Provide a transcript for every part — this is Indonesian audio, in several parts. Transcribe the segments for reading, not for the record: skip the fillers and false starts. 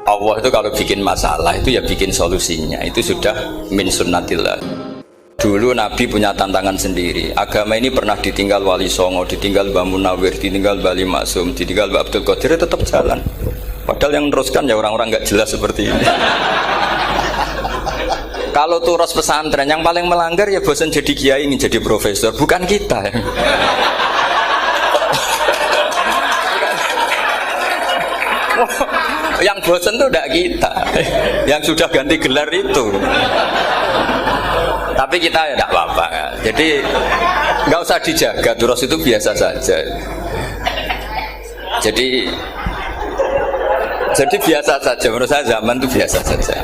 Allah itu kalau bikin masalah itu ya bikin solusinya, itu sudah min sunnatillah. Dulu Nabi punya tantangan sendiri. Agama ini pernah ditinggal Wali Songo, ditinggal Mbah Munawir, ditinggal Bali Maksum, ditinggal Mbah Abdul Qadir, tetap jalan. Padahal yang meneruskan ya orang-orang nggak jelas seperti ini. Kalau turus pesantren yang paling melanggar ya bosan jadi kiai ingin jadi profesor, bukan kita. Yang bosan tuh tidak kita, yang sudah ganti gelar itu. Tapi kita ya tidak apa-apa. Jadi nggak usah dijaga, turus itu biasa saja. Jadi biasa saja, menurut saya zaman itu biasa saja.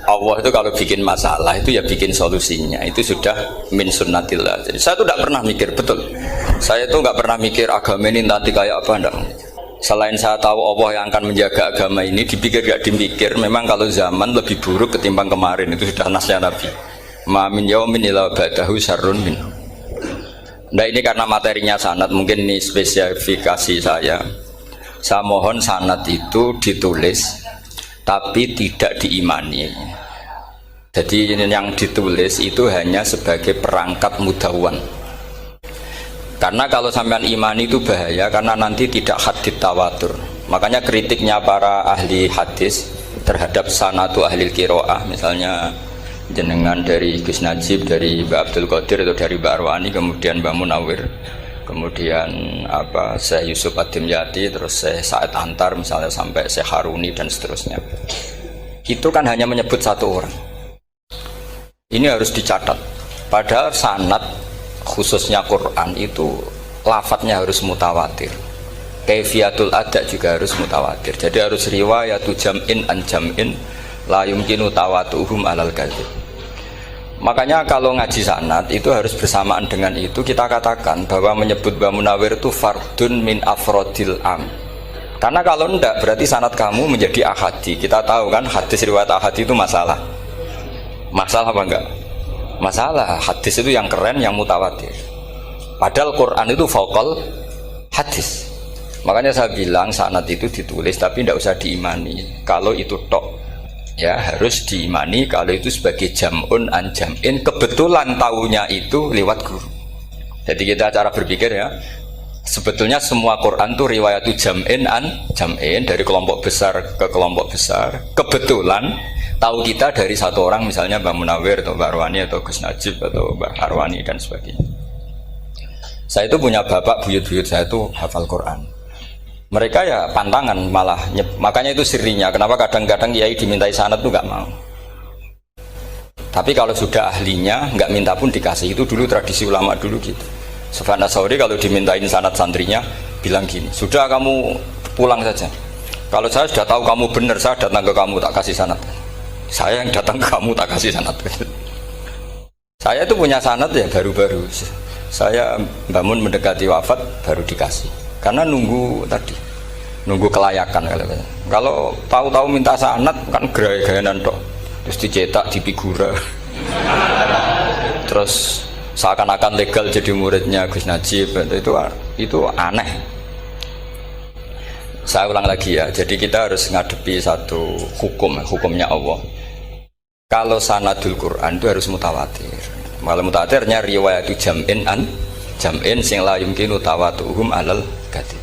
Allah itu kalau bikin masalah itu ya bikin solusinya, itu sudah min sunnatillah. Jadi saya itu tidak pernah mikir, betul. Saya itu nggak pernah mikir agama ini nanti kayak apa, enggak. Selain saya tahu Allah yang akan menjaga agama ini, dipikir gak dipikir, memang kalau zaman lebih buruk ketimbang kemarin, itu sudah nasnya Nabi. Ma min yaumin illa ba'dahu syarrun min. Nah ini karena materinya sanad, mungkin ini spesifikasi saya. Saya mohon sanad itu ditulis tapi tidak diimani. Jadi yang ditulis itu hanya sebagai perangkat mudawwan. Karena kalau sampean imani itu bahaya, karena nanti tidak hadits tawatur. Makanya kritiknya para ahli hadis terhadap sanatu ahli qiraah, misalnya jenengan dari Gus Najib, dari Mbak Abdul Qadir atau dari Mbak Arwani, kemudian Mbak Munawir, kemudian Syekh Yusuf Ad-Dimyati, terus Syekh Sa'id Antar misalnya, sampai Syekh Haruni dan seterusnya. Itu kan hanya menyebut satu orang. Ini harus dicatat. Padahal sanad khususnya Quran itu lafadznya harus mutawatir. Kaifiyatul ada juga harus mutawatir. Jadi harus riwayatu jam'in an jam'in la yumkinu tawatuhum alal kadzib. Makanya kalau ngaji sanad itu harus bersamaan dengan itu kita katakan bahwa menyebut Mbah Munawir itu fardun min afrodil am. Karena kalau enggak berarti sanad kamu menjadi ahadi. Kita tahu kan hadis riwayat ahadi itu masalah. Masalah apa enggak? Masalah. Hadis itu yang keren, yang mutawatir. Padahal Quran itu fauqal hadis. Makanya saya bilang sanad itu ditulis tapi tidak usah diimani. Kalau itu tok ya harus diimani kalau itu sebagai jam'un an jam'in, kebetulan tahunya itu lewat guru. Jadi kita cara berpikir ya, sebetulnya semua Quran itu riwayatu jam'in an jam'in, dari kelompok besar ke kelompok besar. Kebetulan tahu kita dari satu orang, misalnya Mbak Munawir atau Mbak Arwani atau Gus Najib atau Mbak Arwani dan sebagainya. Saya itu punya bapak, buyut-buyut saya itu hafal Quran. Mereka ya pantangan malah, makanya itu sirinya kenapa kadang-kadang kiai dimintai sanad tuh nggak mau. Tapi kalau sudah ahlinya nggak minta pun dikasih. Itu dulu tradisi ulama dulu gitu. Sufyan Ats-Tsauri kalau dimintain sanad santrinya bilang gini, sudah kamu pulang saja. Kalau saya sudah tahu kamu benar, saya datang ke kamu tak kasih sanad. Saya yang datang ke kamu tak kasih sanad. Saya itu punya sanad ya baru-baru. Saya bangun mendekati wafat baru dikasih. Karena nunggu tadi, nunggu kelayakan. Kalau tahu-tahu minta sanad kan gaya-gayanan toh, terus dicetak di figura, terus seakan-akan legal jadi muridnya Gus Najib, itu aneh. Saya ulang lagi ya, jadi kita harus ngadepi satu hukumnya Allah. Kalau sanadul Quran itu harus mutawatir. Malah mutawatirnya riwayatu jam'in an jam'in sing la yumkinu tawatuhum alal kadzib.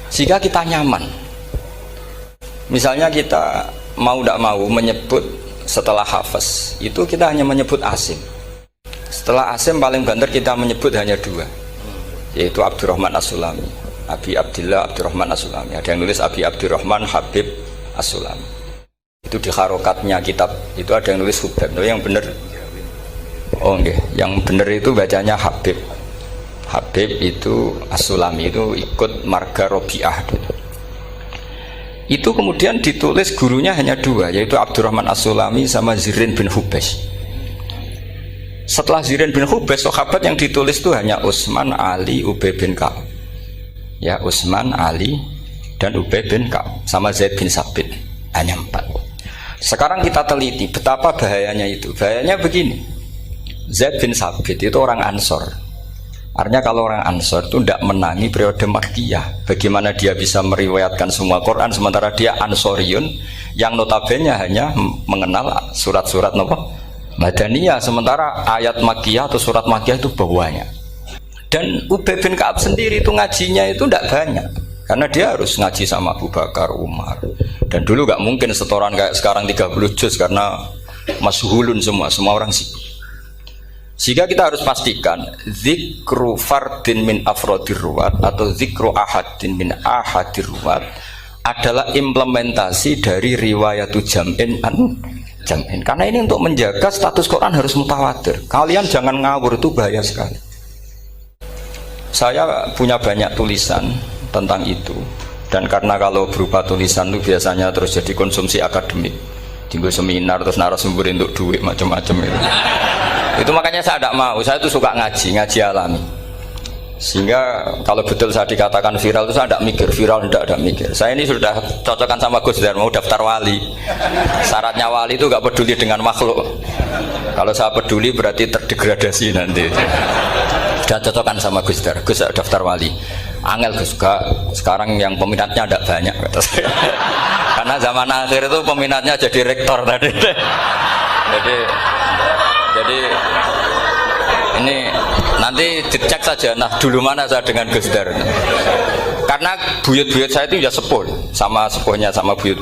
Sehingga kita nyaman. Misalnya kita mau tidak mau menyebut setelah hafaz, itu kita hanya menyebut asim. Setelah asim paling banter kita menyebut hanya dua, yaitu Abdurrahman As-Sulami, Abi Abdillah Abdurrahman As-Sulami. Ada yang nulis Abi Abdurrahman Habib As-Sulami. Itu di harokatnya kitab itu ada yang nulis Hubab. Tapi yang benar, oh enggak, yang benar itu bacanya Habib. Habib itu As-Sulami, itu ikut marga Robi'ah. Itu kemudian ditulis gurunya hanya dua, yaitu Abdurrahman As-Sulami sama Zirin bin Hubes. Setelah Zirin bin Hubes, sahabat yang ditulis itu hanya Utsman, Ali, Ubay bin Ka'ab. Ya, Utsman, Ali dan Ubay bin Ka'ab sama Zaid bin Sabit, hanya 4. Sekarang kita teliti betapa bahayanya itu. Bahayanya begini, Zaid bin Sabit itu orang Ansor. Artinya kalau orang Ansor itu tidak menangi periode Makkiyah. Bagaimana dia bisa meriwayatkan semua Quran sementara dia Ansoriun yang notabene hanya mengenal surat-surat Madaniyah, sementara ayat Makkiyah atau surat Makkiyah itu bawahnya. Dan Ubay bin Ka'ab sendiri itu ngajinya itu tidak banyak karena dia harus ngaji sama Abu Bakar, Umar. Dan dulu nggak mungkin setoran kayak sekarang 30 juz karena masyhulun semua orang sibuk. Sehingga kita harus pastikan zikru fardin min afrodir ruwat atau zikru ahadin min ahadir ruwat adalah implementasi dari riwayatu jam'in an jam'in. Karena ini untuk menjaga status Quran harus mutawatir. Kalian jangan ngawur, itu bahaya sekali. Saya punya banyak tulisan tentang itu, dan karena kalau berupa tulisan itu biasanya terus jadi konsumsi akademik, tinggal seminar terus narasumber untuk duit macam-macam itu. Itu makanya saya tidak mau, saya itu suka ngaji alami. Sehingga kalau betul saya dikatakan viral itu saya tidak mikir, viral tidak mikir. Saya ini sudah cocokkan sama Gus Dar, mau daftar wali. Syaratnya wali itu nggak peduli dengan makhluk. Kalau saya peduli berarti terdegradasi nanti. Sudah cocokkan sama Gus Dar, Gus daftar wali. Angel Gus, sekarang yang peminatnya tidak banyak kata saya. Karena zaman akhir itu peminatnya jadi rektor tadi. Jadi ini nanti dicek saja, nah dulu mana saya dengan Gus Dar. Karena buyut-buyut saya itu ya sepuh, sama sepuhnya sama buyut.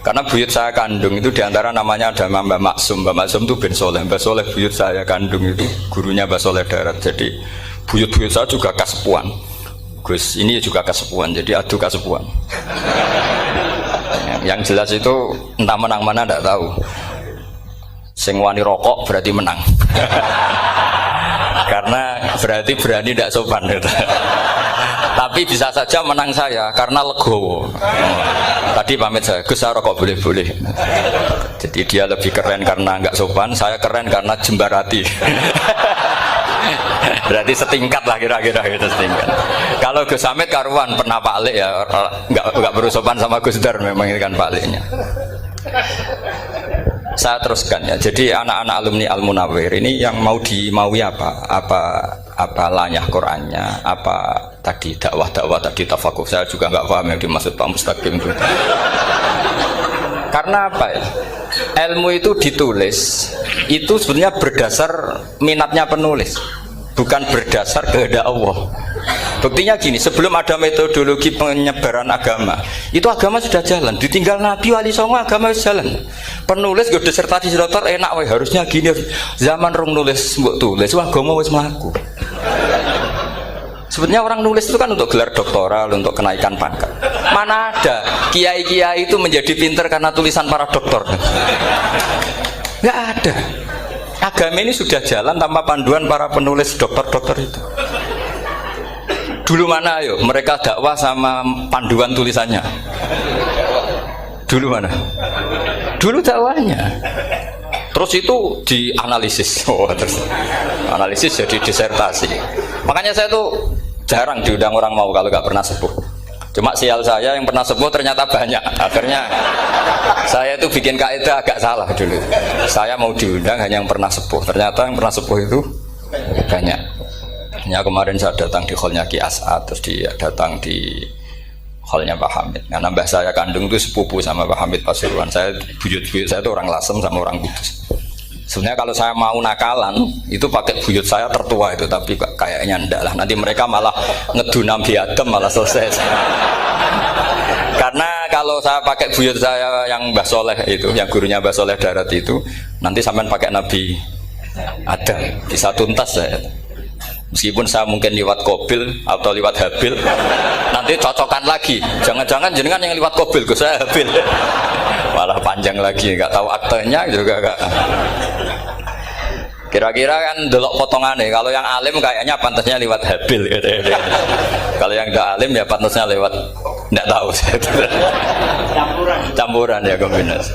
Karena buyut saya kandung itu diantara namanya ada Mbak Maksum. Mbak Maksum itu bin Soleh. Mbak Soleh buyut saya kandung itu gurunya Mbak Soleh Darat. Jadi buyut-buyut saya juga kasepuan. Gus ini juga kasepuan, jadi adu kasepuan. Yang jelas itu entah menang mana tidak tahu. Sing wani rokok berarti menang. Karena berarti berani tidak sopan gitu. Tapi bisa saja menang saya karena legowo. Tadi pamit saya, Gus saya rokok boleh-boleh. Jadi dia lebih keren karena nggak sopan, saya keren karena jembarati. Berarti setingkat lah kira-kira gitu, setingkat. Kalau Gus Hamid karuan pernah Pak Alik ya, nggak perlu sopan sama Gus Dar, memang ini kan Pak Aliknya. Saya teruskan ya. Jadi anak-anak alumni Al Munawwir ini yang mau dimaui apa lanyah Qurannya, apa tadi dakwah tadi tafakuh, saya juga nggak paham yang dimaksud Pak Mustaqim itu. Karena apa ya? Ilmu itu ditulis itu sebenarnya berdasar minatnya penulis, bukan berdasar kehendak Allah. Buktinya gini, sebelum ada metodologi penyebaran agama, itu agama sudah jalan. Ditinggal Nabi Wali Songo agama sudah jalan. Penulis gue disertasi dokter enak, weh harusnya gini. Zaman rong nulis mbok tulis, wah agama wis mlaku. Sebenarnya orang nulis itu kan untuk gelar doktoral, untuk kenaikan pangkat. Mana ada kiai-kiai itu menjadi pinter karena tulisan para doktor? Nggak ada. Agama ini sudah jalan tanpa panduan para penulis dokter-dokter itu. Dulu mana ayo mereka dakwah sama panduan tulisannya? Dulu mana? Dulu dakwahnya. Terus itu dianalisis. Terus analisis jadi disertasi. Makanya saya tuh jarang diundang orang mau kalau nggak pernah sepuh. Cuma sial saya yang pernah sepuh ternyata banyak. Akhirnya saya itu bikin kaidah agak salah dulu. Saya mau diundang hanya yang pernah sepuh. Ternyata yang pernah sepuh itu banyak. Ya kemarin saya datang di hallnya Ki As'ad, terus dia datang di hallnya Pak Hamid. Karena mbah saya kandung itu sepupu sama Pak Hamid Pasuruan. Saya buyut-buyut saya itu orang Lasem sama orang Kudus. Sebenarnya kalau saya mau nakalan itu pakai buyut saya tertua itu, tapi kayaknya enggak lah. Nanti mereka malah ngedu Nabi Adam malah selesai. Karena kalau saya pakai buyut saya yang Mbah Soleh itu, yang gurunya Mbah Soleh Darat itu, nanti sampean pakai Nabi Adam bisa tuntas saya. Meskipun saya mungkin lewat Kobil atau lewat Habil, nanti cocokkan lagi. Jangan-jangan jenengan yang lewat Kobil, gue saya Habil. Malah panjang lagi, nggak tahu aktenya juga nggak. Kira-kira kan delok potongannya. Kalau yang alim kayaknya pantasnya lewat Habil. Gitu. Kalau yang nggak alim ya pantasnya lewat nggak tahu. Campuran ya kombinasi.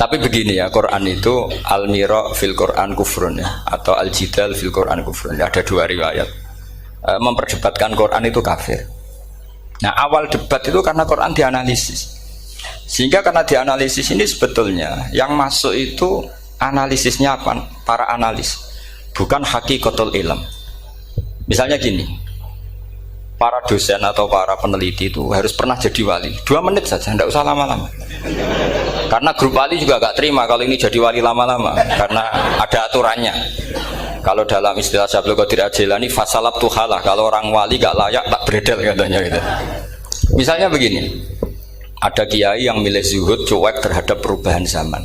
Tapi begini ya, Quran itu al-mira fil Quran kufrun ya, atau al-jidal fil Quran kufrun ya, ada dua riwayat. Memperdebatkan Quran itu kafir. Nah awal debat itu karena Quran dianalisis. Sehingga karena dianalisis ini sebetulnya yang masuk itu analisisnya apa? Para analis, bukan hakikatul ilm. Misalnya gini, para dosen atau para peneliti itu harus pernah jadi wali. 2 menit saja, tidak usah lama-lama. Karena grup wali juga gak terima kalau ini jadi wali lama-lama, karena ada aturannya. Kalau dalam istilah Syaikhul Qadir Al-Jilani, fasalab tuhalah, kalau orang wali gak layak tak beredel katanya gitu. Misalnya begini, ada kiai yang milih zuhud, cuek terhadap perubahan zaman.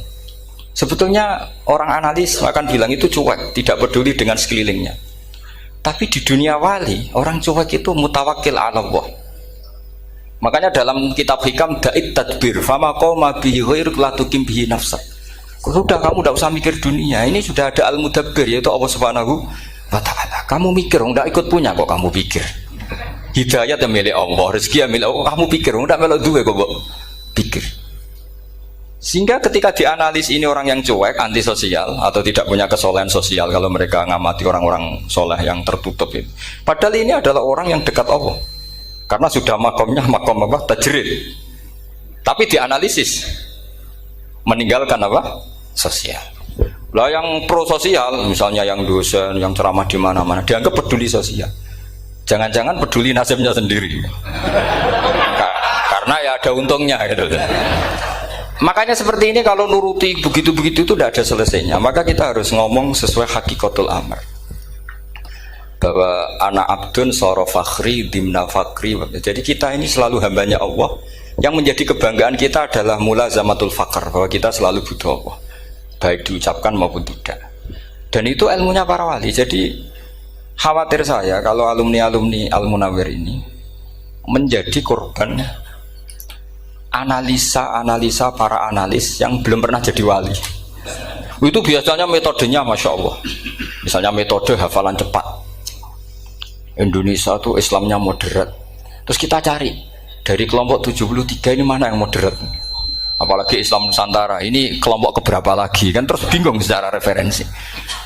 Sebetulnya orang analis akan bilang itu cuek, tidak peduli dengan sekelilingnya. Tapi di dunia wali, orang cuek itu mutawakkil ala Allah. Makanya dalam kitab hikam da'it tadbir fama qoma bihi ghairuk la tuqim bihi nafsak. Sudah, kamu tidak usah mikir dunia. Ini sudah ada al-mudabbir, yaitu Allah Subhanahu wa ta'ala. Kamu mikir, tidak ikut punya kok kamu pikir. Hidayat yang milik Allah, rezeki yang milik Allah, kamu pikir, tidak melok duwe kok pikir. Sehingga ketika dianalisis ini orang yang cuek, antisosial atau tidak punya kesolehan sosial, kalau mereka ngamati orang-orang soleh yang tertutup itu. Padahal ini adalah orang yang dekat Allah. Karena sudah makomnya makom apa? Tajrid. Tapi dianalisis meninggalkan apa? Sosial. Lah yang pro sosial, misalnya yang dosen, yang ceramah di mana-mana, dianggap peduli sosial. Jangan-jangan peduli nasibnya sendiri. Karena ya ada untungnya gitu. Makanya seperti ini kalau nuruti begitu-begitu itu tidak ada selesainya. Maka kita harus ngomong sesuai hakikatul amr. Bahwa anak abdun soro fakhri dimna fakri. Jadi kita ini selalu hambanya Allah. Yang menjadi kebanggaan kita adalah mulazamatul fakr, bahwa kita selalu butuh Allah, baik diucapkan maupun tidak. Dan itu ilmunya para wali. Jadi khawatir saya kalau alumni-alumni Al-Munawwir ini menjadi korban analisa para analis yang belum pernah jadi wali. Itu biasanya metodenya Masya Allah. Misalnya metode hafalan cepat. Indonesia tuh Islamnya moderat. Terus kita cari dari kelompok 73 ini mana yang moderat. Apalagi Islam Nusantara ini kelompok keberapa lagi, kan terus bingung secara referensi.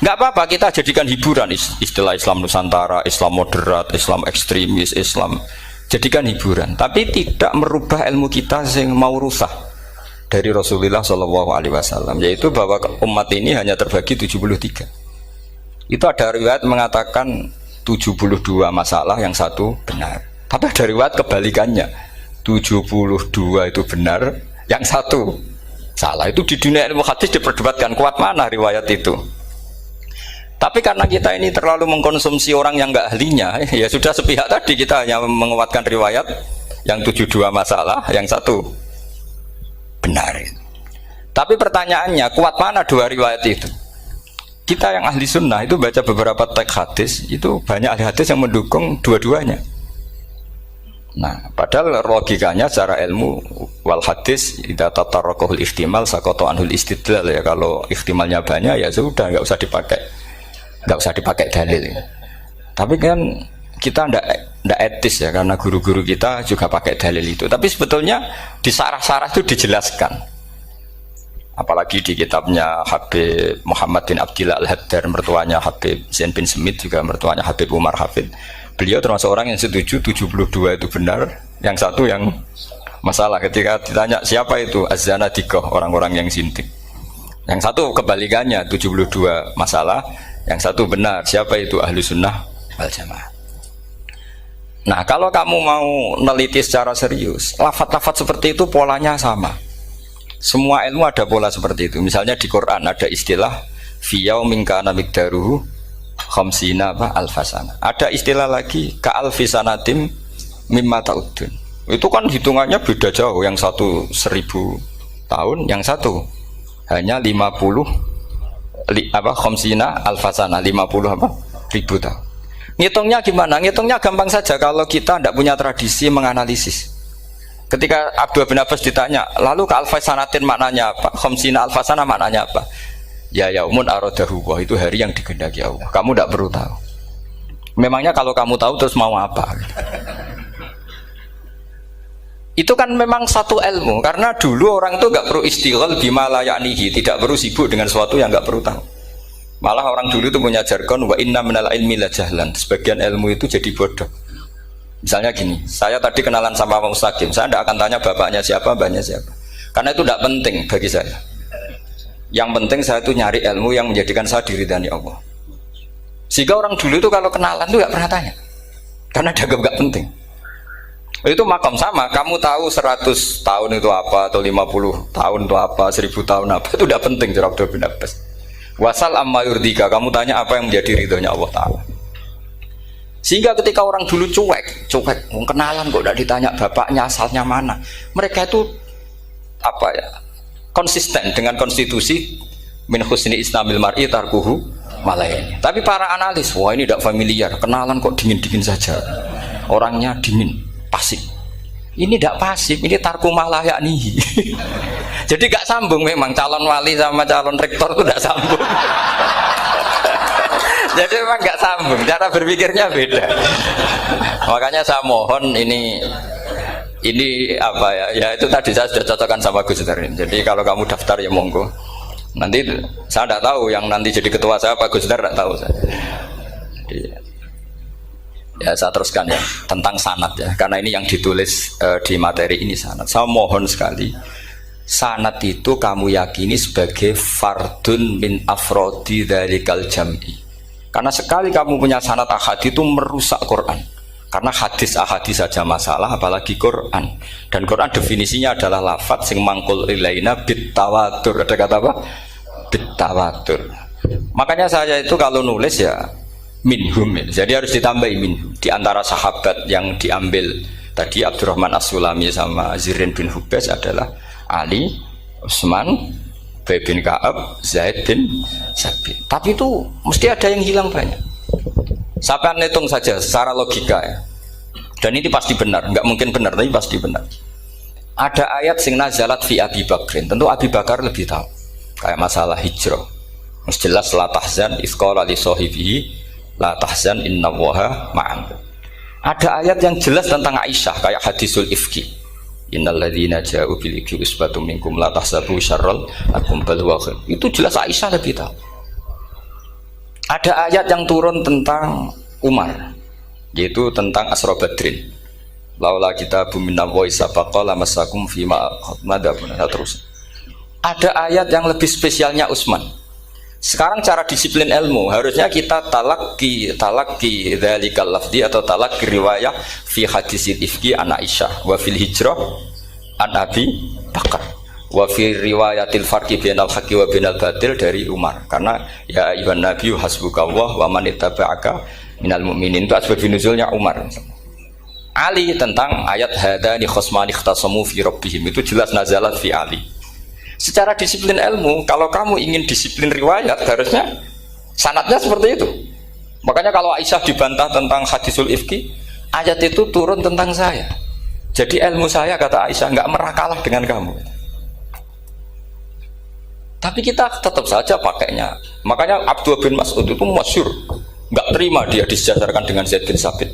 Nggak apa-apa, kita jadikan hiburan istilah Islam Nusantara, Islam moderat, Islam ekstremis, Islam, jadikan hiburan, tapi tidak merubah ilmu kita yang mau rusak dari Rasulullah SAW, yaitu bahwa umat ini hanya terbagi 73. Itu ada riwayat mengatakan 72 masalah, yang satu benar. Tapi ada riwayat kebalikannya, 72 itu benar, yang satu salah. Itu di dunia ilmu hadis diperdebatkan kuat mana riwayat itu. Tapi karena kita ini terlalu mengkonsumsi orang yang nggak ahlinya, ya sudah sepihak tadi, kita hanya menguatkan riwayat yang 72 masalah, yang satu benar. Tapi pertanyaannya, kuat mana 2 riwayat itu? Kita yang ahli sunnah itu baca beberapa teks hadis, itu banyak ahli hadis yang mendukung dua-duanya. Nah, padahal logikanya secara ilmu wal hadis idza tatarraqahul ihtimal saqata anhul istidlal, ya kalau ihtimalnya banyak ya sudah nggak usah dipakai dalil. Tapi kan kita ndak etis ya, karena guru-guru kita juga pakai dalil itu. Tapi sebetulnya di sarah-sarah itu dijelaskan. Apalagi di kitabnya Habib Muhammad bin Abdillah Al-Haddar, mertuanya Habib Zain bin Smith, juga mertuanya Habib Umar Hafid. Beliau termasuk orang yang setuju 72 itu benar, yang satu yang masalah. Ketika ditanya siapa itu Az-Zanadiqah, orang-orang yang sintik. Yang satu kebalikannya, 72 masalah, yang satu benar, siapa itu Ahlu Sunnah wal Jamaah. Nah, kalau kamu mau neliti secara serius, lafaz-lafaz seperti itu polanya sama. Semua ilmu ada pola seperti itu. Misalnya di Quran ada istilah fi yaumin kana miqdaruhu khamsina alfasana. Ada istilah lagi ka'alfisanatim mimma ta'udun. Itu kan hitungannya beda jauh. Yang satu 1000 tahun, yang satu hanya 50 khamsina alfasana, 50 ribu tahun. Ngitungnya gimana? Ngitungnya gampang saja kalau kita tidak punya tradisi menganalisis. Ketika Abdul bin Abbas ditanya, lalu ke alfasanatin maknanya apa? Khamsina alfasana maknanya apa? Ya yaumun aradahu, itu hari yang dikehendaki Allah. Kamu tidak perlu tahu. Memangnya kalau kamu tahu terus mau apa? Itu kan memang satu ilmu, karena dulu orang itu nggak perlu istighal bima la ya'nihi, tidak perlu sibuk dengan sesuatu yang nggak perlu tahu. Malah orang dulu itu punya jargon wa inna minal ilmi la jahlan. Sebagian ilmu itu jadi bodoh. Misalnya gini, saya tadi kenalan sama Pak Mustaqim, saya tidak akan tanya bapaknya siapa, mbaknya siapa, karena itu tidak penting bagi saya. Yang penting saya itu nyari ilmu yang menjadikan saya diridani Allah. Sehingga orang dulu itu kalau kenalan tuh nggak pernah tanya, karena dianggap nggak penting. Itu makam sama, kamu tahu 100 tahun itu apa, atau 50 tahun itu apa, 1000 tahun apa, itu tidak penting cara Abdul bin Abbas. Wasal amma yurdika, kamu tanya apa yang menjadi ridhonya Allah Ta'ala. Sehingga ketika orang dulu cuek, mau kenalan kok tidak ditanya bapaknya asalnya mana, mereka itu apa ya, konsisten dengan konstitusi min husni islamil mar'i tarkuhu malaini. Tapi para analis, wah ini tidak familiar, kenalan kok dingin-dingin saja, orangnya dingin, pasif. Ini tidak pasif, ini tarku malah yakni. Jadi gak sambung memang calon wali sama calon rektor itu tidak sambung. Jadi memang gak sambung, cara berpikirnya beda. Makanya saya mohon ini apa ya? Ya itu tadi saya sudah cocokkan sama Gus Darin. Jadi kalau kamu daftar ya monggo. Nanti saya tidak tahu yang nanti jadi ketua saya Pak Gus Dar, tidak tahu saya. Jadi, ya saya teruskan ya tentang sanad ya, karena ini yang ditulis di materi ini sanad. Saya mohon sekali, sanad itu kamu yakini sebagai fardun min afrodi dzalikal jam'i. Karena sekali kamu punya sanad ahad itu merusak Quran. Karena hadis ahadis saja masalah, apalagi Quran. Dan Quran definisinya adalah lafadz sing mangkul ilaina bit tawatur. Ada kata apa? Bit tawatur. Makanya saya itu kalau nulis ya minhum. Jadi harus ditambahi minhum. Di antara sahabat yang diambil tadi Abdurrahman As-Sulami sama Zirin bin Hubes adalah Ali, Utsman, Ubay bin Ka'ab, Zaid bin Sabit. Tapi itu mesti ada yang hilang banyak. Sampai hitung saja secara logika ya. Dan ini pasti benar, nggak mungkin benar tapi pasti benar. Ada ayat sing nazalat fi Abi Bakrin. Tentu Abi Bakar lebih tahu. Kayak masalah hijrah. Mesti jelas la tahzan isqala li sahibihi la tahzan innallaha ma'an. Ada ayat yang jelas tentang Aisyah kayak hadisul ifki. Innal ladzina ja'u bil ifki usbatum minkum la tahsabu syarral lakum bal huwa khair. Itu jelas Aisyah lebih tahu. Ada ayat yang turun tentang Umar, yaitu tentang Asra Badrin. Laula kita bumina wa isabaqa lamasakum fima madabun. Terus. Ada ayat yang lebih spesialnya Utsman. Sekarang cara disiplin ilmu harusnya kita talaqi dzalikal lafzi atau talaqi riwayah fi hadisil ifki an Aisyah wa fil hijrah an Abi Bakar wa fi riwayatil farqi bainal haqqi wa bainal batil dari Umar. Karena ya ayyuhan nabiyyu hasbukallah wa man ittaba'aka minal mu'minin, itu asbab nuzulnya Umar. Ali tentang ayat hadani khosmani ikhtasamu fi rabbihim, itu jelas nazalat fi Ali. Secara disiplin ilmu, kalau kamu ingin disiplin riwayat, harusnya sanadnya seperti itu. Makanya kalau Aisyah dibantah tentang hadisul ifki, ayat itu turun tentang saya. Jadi ilmu saya, kata Aisyah, nggak merah kalah dengan kamu. Tapi kita tetap saja pakainya. Makanya Abdullah bin Mas'ud itu masyhur, nggak terima dia disejajarkan dengan Zaid bin Sabit.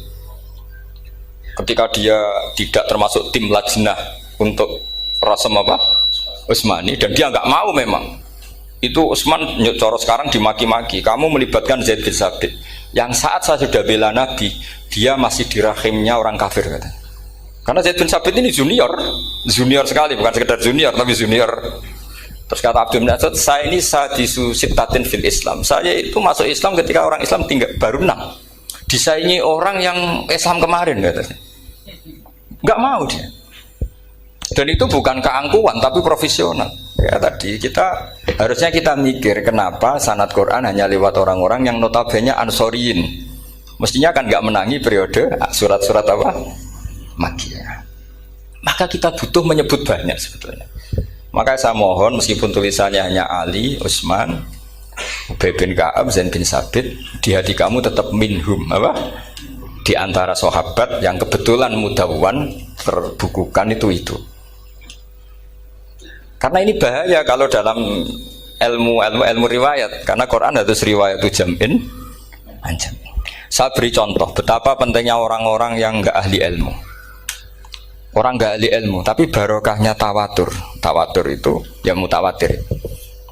Ketika dia tidak termasuk tim lajnah untuk rasam apa? Utsmani, dan dia nggak mau memang. Itu Utsman coro sekarang dimaki-maki, kamu melibatkan Zaid bin Sabit yang saat saya sudah bela Nabi, dia masih di rahimnya orang kafir, kata. Karena Zaid bin Sabit ini junior sekali, bukan sekedar junior tapi junior. Terus kata Abdul bin Asad, saya ini sadisu sittatin fil Islam, saya itu masuk Islam ketika orang Islam tinggal baru 6, disaingi orang yang Islam kemarin, katanya. Nggak mau dia. Dan itu bukan keangkuhan tapi profesional. Ya tadi harusnya kita mikir kenapa sanad Quran hanya lewat orang-orang yang notabene ansoriyin. Mestinya kan nggak menangi periode surat-surat apa? Makkiyah. Maka kita butuh menyebut banyak sebetulnya. Maka saya mohon meskipun tulisannya hanya Ali, Utsman, Ubay bin Ka'ab, Zaid bin Sabit, di hati kamu tetap minhum apa? Di antara sahabat yang kebetulan mudawwan terbukukan itu. Karena ini bahaya kalau dalam ilmu riwayat, karena Quran harus riwayat itu jam'in anjam. Saya beri contoh betapa pentingnya orang-orang yang enggak ahli ilmu. Orang enggak ahli ilmu, tapi barokahnya tawatur. Tawatur itu ya mutawatir.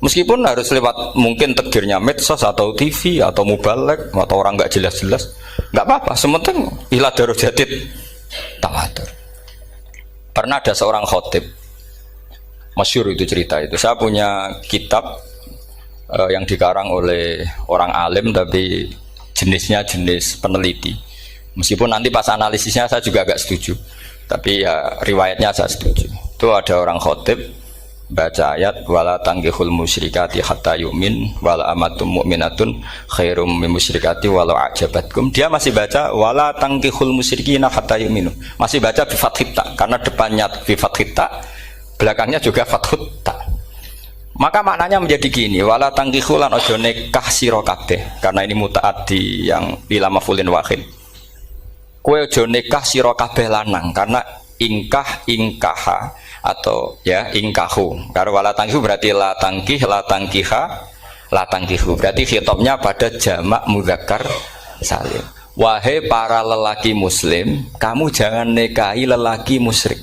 Meskipun harus lewat mungkin takdirnya medsos atau TV atau mubalek atau orang enggak jelas-jelas, enggak apa-apa, sementing ila darajatid tawatur. Pernah ada seorang khotib, masyhur itu cerita itu. Saya punya kitab yang dikarang oleh orang alim tapi jenisnya jenis peneliti. Meskipun nanti pas analisisnya saya juga agak setuju, tapi ya riwayatnya saya setuju. Itu ada orang khotib baca ayat wala tangkihul musyrikati hatta yu'min wala amatum mu'minatun khairum min musyrikati walau ajabatkum. Dia masih baca wala tangkihul musyrikina hatta yu'minu. Masih baca bi fathit ta karena depannya bi fathit ta, belakangnya juga fathut ta. Maka maknanya menjadi gini, wala tangkihul lan ojo nikah sira kabeh. Karena ini mutaaddi yang ila maf'ulin wahid. Kowe ojo nikah sira kabeh lanang karena ingkah ingkaha atau ya ingkahu. Karena wala tangkihu berarti la tangkih, la tangkiha, la tangkihu. Berarti khitabnya pada jamak mudzakkar salim. Wahai para lelaki muslim, kamu jangan nikahi lelaki musyrik.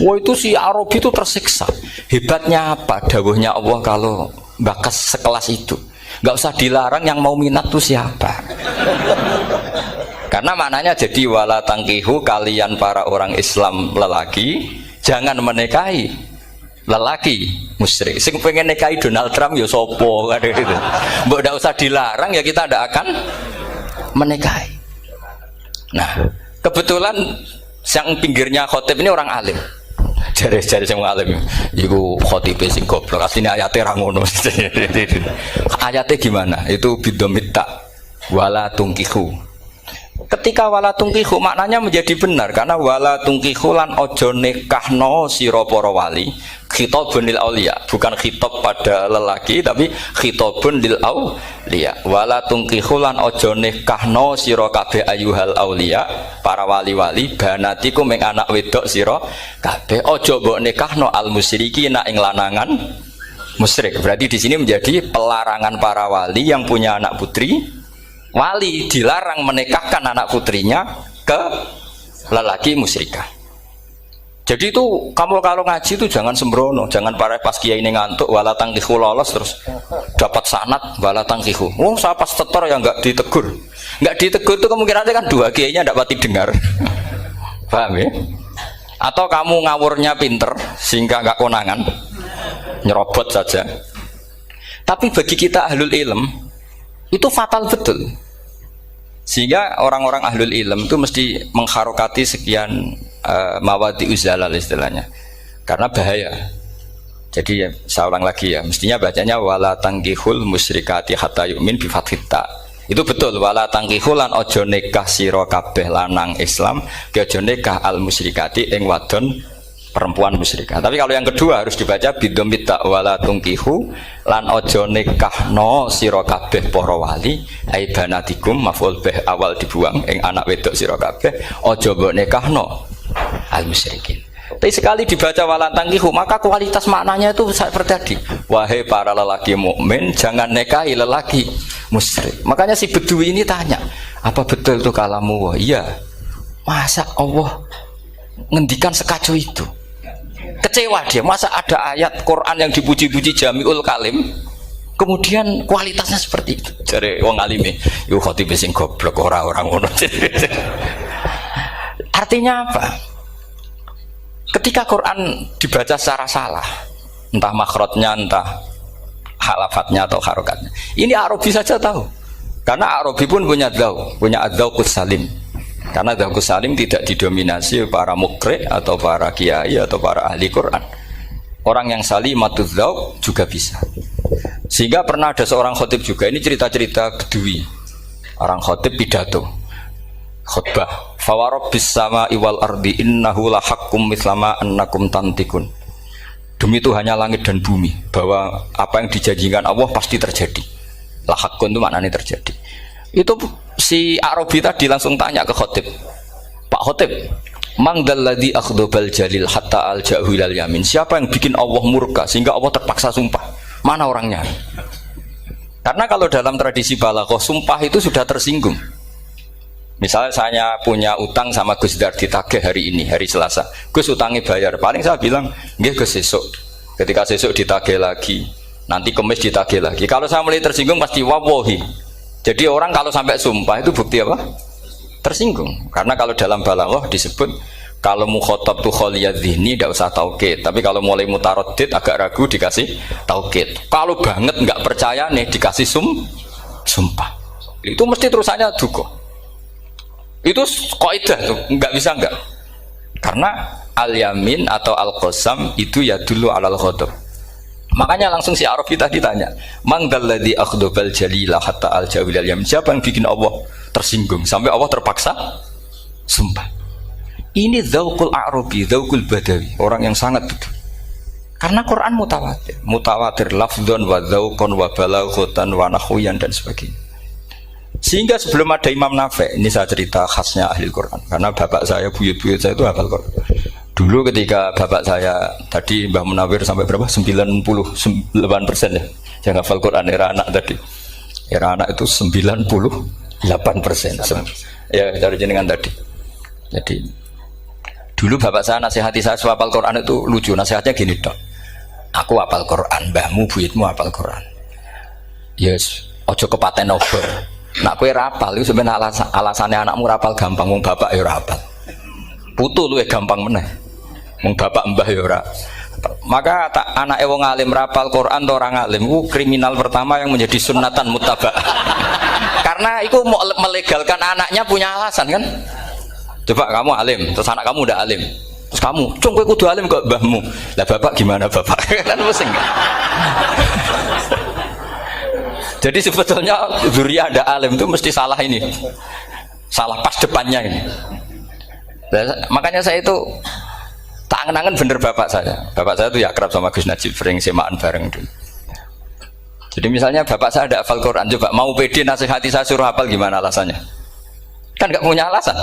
Wah itu si Arabi itu tersiksa. Hebatnya apa? Dawuhnya Allah kalau bakas sekelas itu. Gak usah dilarang, yang mau minat tuh siapa? Karena maknanya jadi wala tangkihu, kalian para orang Islam lelaki jangan menikahi lelaki musyrik. Sing pengen nikahi Donald Trump ya sopo kan gitu. Mbok ndak usah dilarang ya kita ndak akan menikahi. Nah, kebetulan yang pinggirnya khotib ini orang alim. Jare-jare sing alim iku khotibe sing goblok. Asline ayate ra ngono. Ayate gimana? Itu bidomitta wala tungkihu. Ketika wala tungkihu maknanya menjadi benar karena wala tungkihu lan ojo nikahno sira para wali khitabun lil auliya, bukan khitab pada lelaki tapi khitabun lil auliya. Wala tungkihu lan ojo nikahno sira kabeh ayuhal auliya, para wali-wali banatiku ming anak wedok sira kabeh, ojo mbok nikahno al musyrikina ing lanangan musyrik. Berarti di sini menjadi pelarangan para wali yang punya anak putri. Wali dilarang menikahkan anak putrinya ke lelaki musyrikah. Jadi itu kamu kalau ngaji itu jangan sembrono, jangan pas kiai ini ngantuk wala tangkihu lolos terus dapat sanad wala tangkihu. Oh saya pas setor yang nggak ditegur itu kemungkinannya kan dua kiainya tidak pati dengar. Paham ya? Atau kamu ngawurnya pinter sehingga nggak konangan, nyerobot saja. Tapi bagi kita ahlul ilm itu fatal betul, sehingga orang-orang ahlul ilm itu mesti mengharokati sekian mawadi uzalal istilahnya, karena bahaya. Jadi ya, saya ulang lagi ya, mestinya bacanya wala tangkihul musyrikati hatta yu'min bi fathit ta. Itu betul, wala tangkihul lan ojo nikah sira kabeh lanang Islam ke ojo nikah al musyrikati ing wadon perempuan musyrikah. Tapi kalau yang kedua harus dibaca bidomita wala tungkihu lan ojo nikahno sira kabeh para wali ai banatikum maf'ul bih awal dibuang ing anak wedok sira kabeh ojo mbok nikahno al musyrikin. Tapi sekali dibaca wala tangkihu maka kualitas maknanya itu seperti tadi, wahai para lelaki mukmin jangan nikahi lelaki musyrik. Makanya si Bedui ini tanya, apa betul itu kalamu? Iya. Masa Allah ngendikan sekacau itu? Kecewa dia, masa ada ayat Quran yang dipuji-puji Jamiul Kalim kemudian kualitasnya seperti itu. Jare wong alime yo khotib sing goblok ora ngono. Artinya apa? Ketika Quran dibaca secara salah, entah makhrajnya, entah halafatnya atau harokatnya, ini Arabi saja tahu, karena Arabi pun punya adzauqus salim. Karena dzauqus salim tidak didominasi para mukri atau para kiai atau para ahli Quran. Orang yang salimatuz dzauq juga bisa. Sehingga pernah ada seorang khotib juga, ini cerita-cerita Bedui. Orang khotib pidato khutbah, fa rabbis samaa'i wal ardi innahu lahaqqum mislama annakum tantikun. Demi Tuhannya langit dan bumi, bahwa apa yang dijanjikan Allah pasti terjadi. Lahaqqun itu maknanya terjadi. Itu si Arabi tadi langsung tanya ke khotib, Pak khotib, mangdalladzi akhdobal jalil hatta al-jahu ilal yamin. Siapa yang bikin Allah murka sehingga Allah terpaksa sumpah? Mana orangnya? Karena kalau dalam tradisi balaghah sumpah itu sudah tersinggung. Misalnya saya punya utang sama Gus Dar ditagih hari ini, hari Selasa. Gus utangnya bayar. Paling saya bilang, nggih Gus sesuk. Ketika sesuk ditagih lagi, nanti Kamis ditagih lagi. Kalau saya mulai tersinggung pasti wawahi. Jadi orang kalau sampai sumpah itu bukti apa? Tersinggung. Karena kalau dalam balaghah disebut kalau mukhatab tuh khaliyadz dzihni tidak usah taukid, tapi kalau mulai mutaraddid agak ragu dikasih taukid. Kalau banget nggak percaya nih dikasih sumpah. Itu mesti terusannya duga. Itu kaidah tuh, nggak bisa enggak. Karena al-yamin atau al-qasam itu ya dulu alal ghadab. Makanya langsung si Arabi tadi tanya, "Man dalladzi akhdabal jalila hatta al-jawil al-yamin?" Siapa yang bikin Allah tersinggung sampai Allah terpaksa sumpah? Ini dzauqul Arabi, dzauqul Badawi, orang yang sangat betul. Karena Quran mutawatir lafdzon wa dzauqon wa balaghatan wa nahwiyan dan sebagainya. Sehingga sebelum ada Imam Nafi', ini saya cerita khasnya ahli Quran, karena bapak saya, buyut-buyut saya itu hafal Quran. Dulu ketika bapak saya tadi Mbah Munawir sampai berapa? 98% ya. Yang hafal Quran era anak tadi. Era anak itu 98%. Ya, dari jenengan tadi. Jadi dulu bapak saya nasihati saya hafal Quran itu lucu, nasihatnya gini, Dok. Aku hafal Quran, mbahmu buyutmu hafal Quran. Yes, ojo kepaten obor. Nak kowe rapal itu sebenarnya alasannya anakmu rapal gampang, wong bapak ya rapal. Putu luwih gampang meneh. Wong bapak mbah ya ora. Maka anake wong alim rapal Quran atau orang alim itu kriminal pertama yang menjadi sunnatan muttaba'ah. Karena itu mau melegalkan anaknya punya alasan kan. Coba kamu alim, terus anak kamu udah alim. Terus kamu, "Cung kowe kudu alim kok mbahmu." Lah bapak gimana bapak? Kan pusing. Jadi sebetulnya dzurriyyah ada alim itu mesti salah ini. Salah pas depannya ini. Makanya saya itu tak angen-angen bener bapak saya. Bapak saya itu ya akrab sama Gus Najib, sering semaan bareng dulu. Jadi misalnya bapak saya ada hafal Quran, coba mau pede nasihati saya suruh hafal gimana alasannya? Kan nggak punya alasan.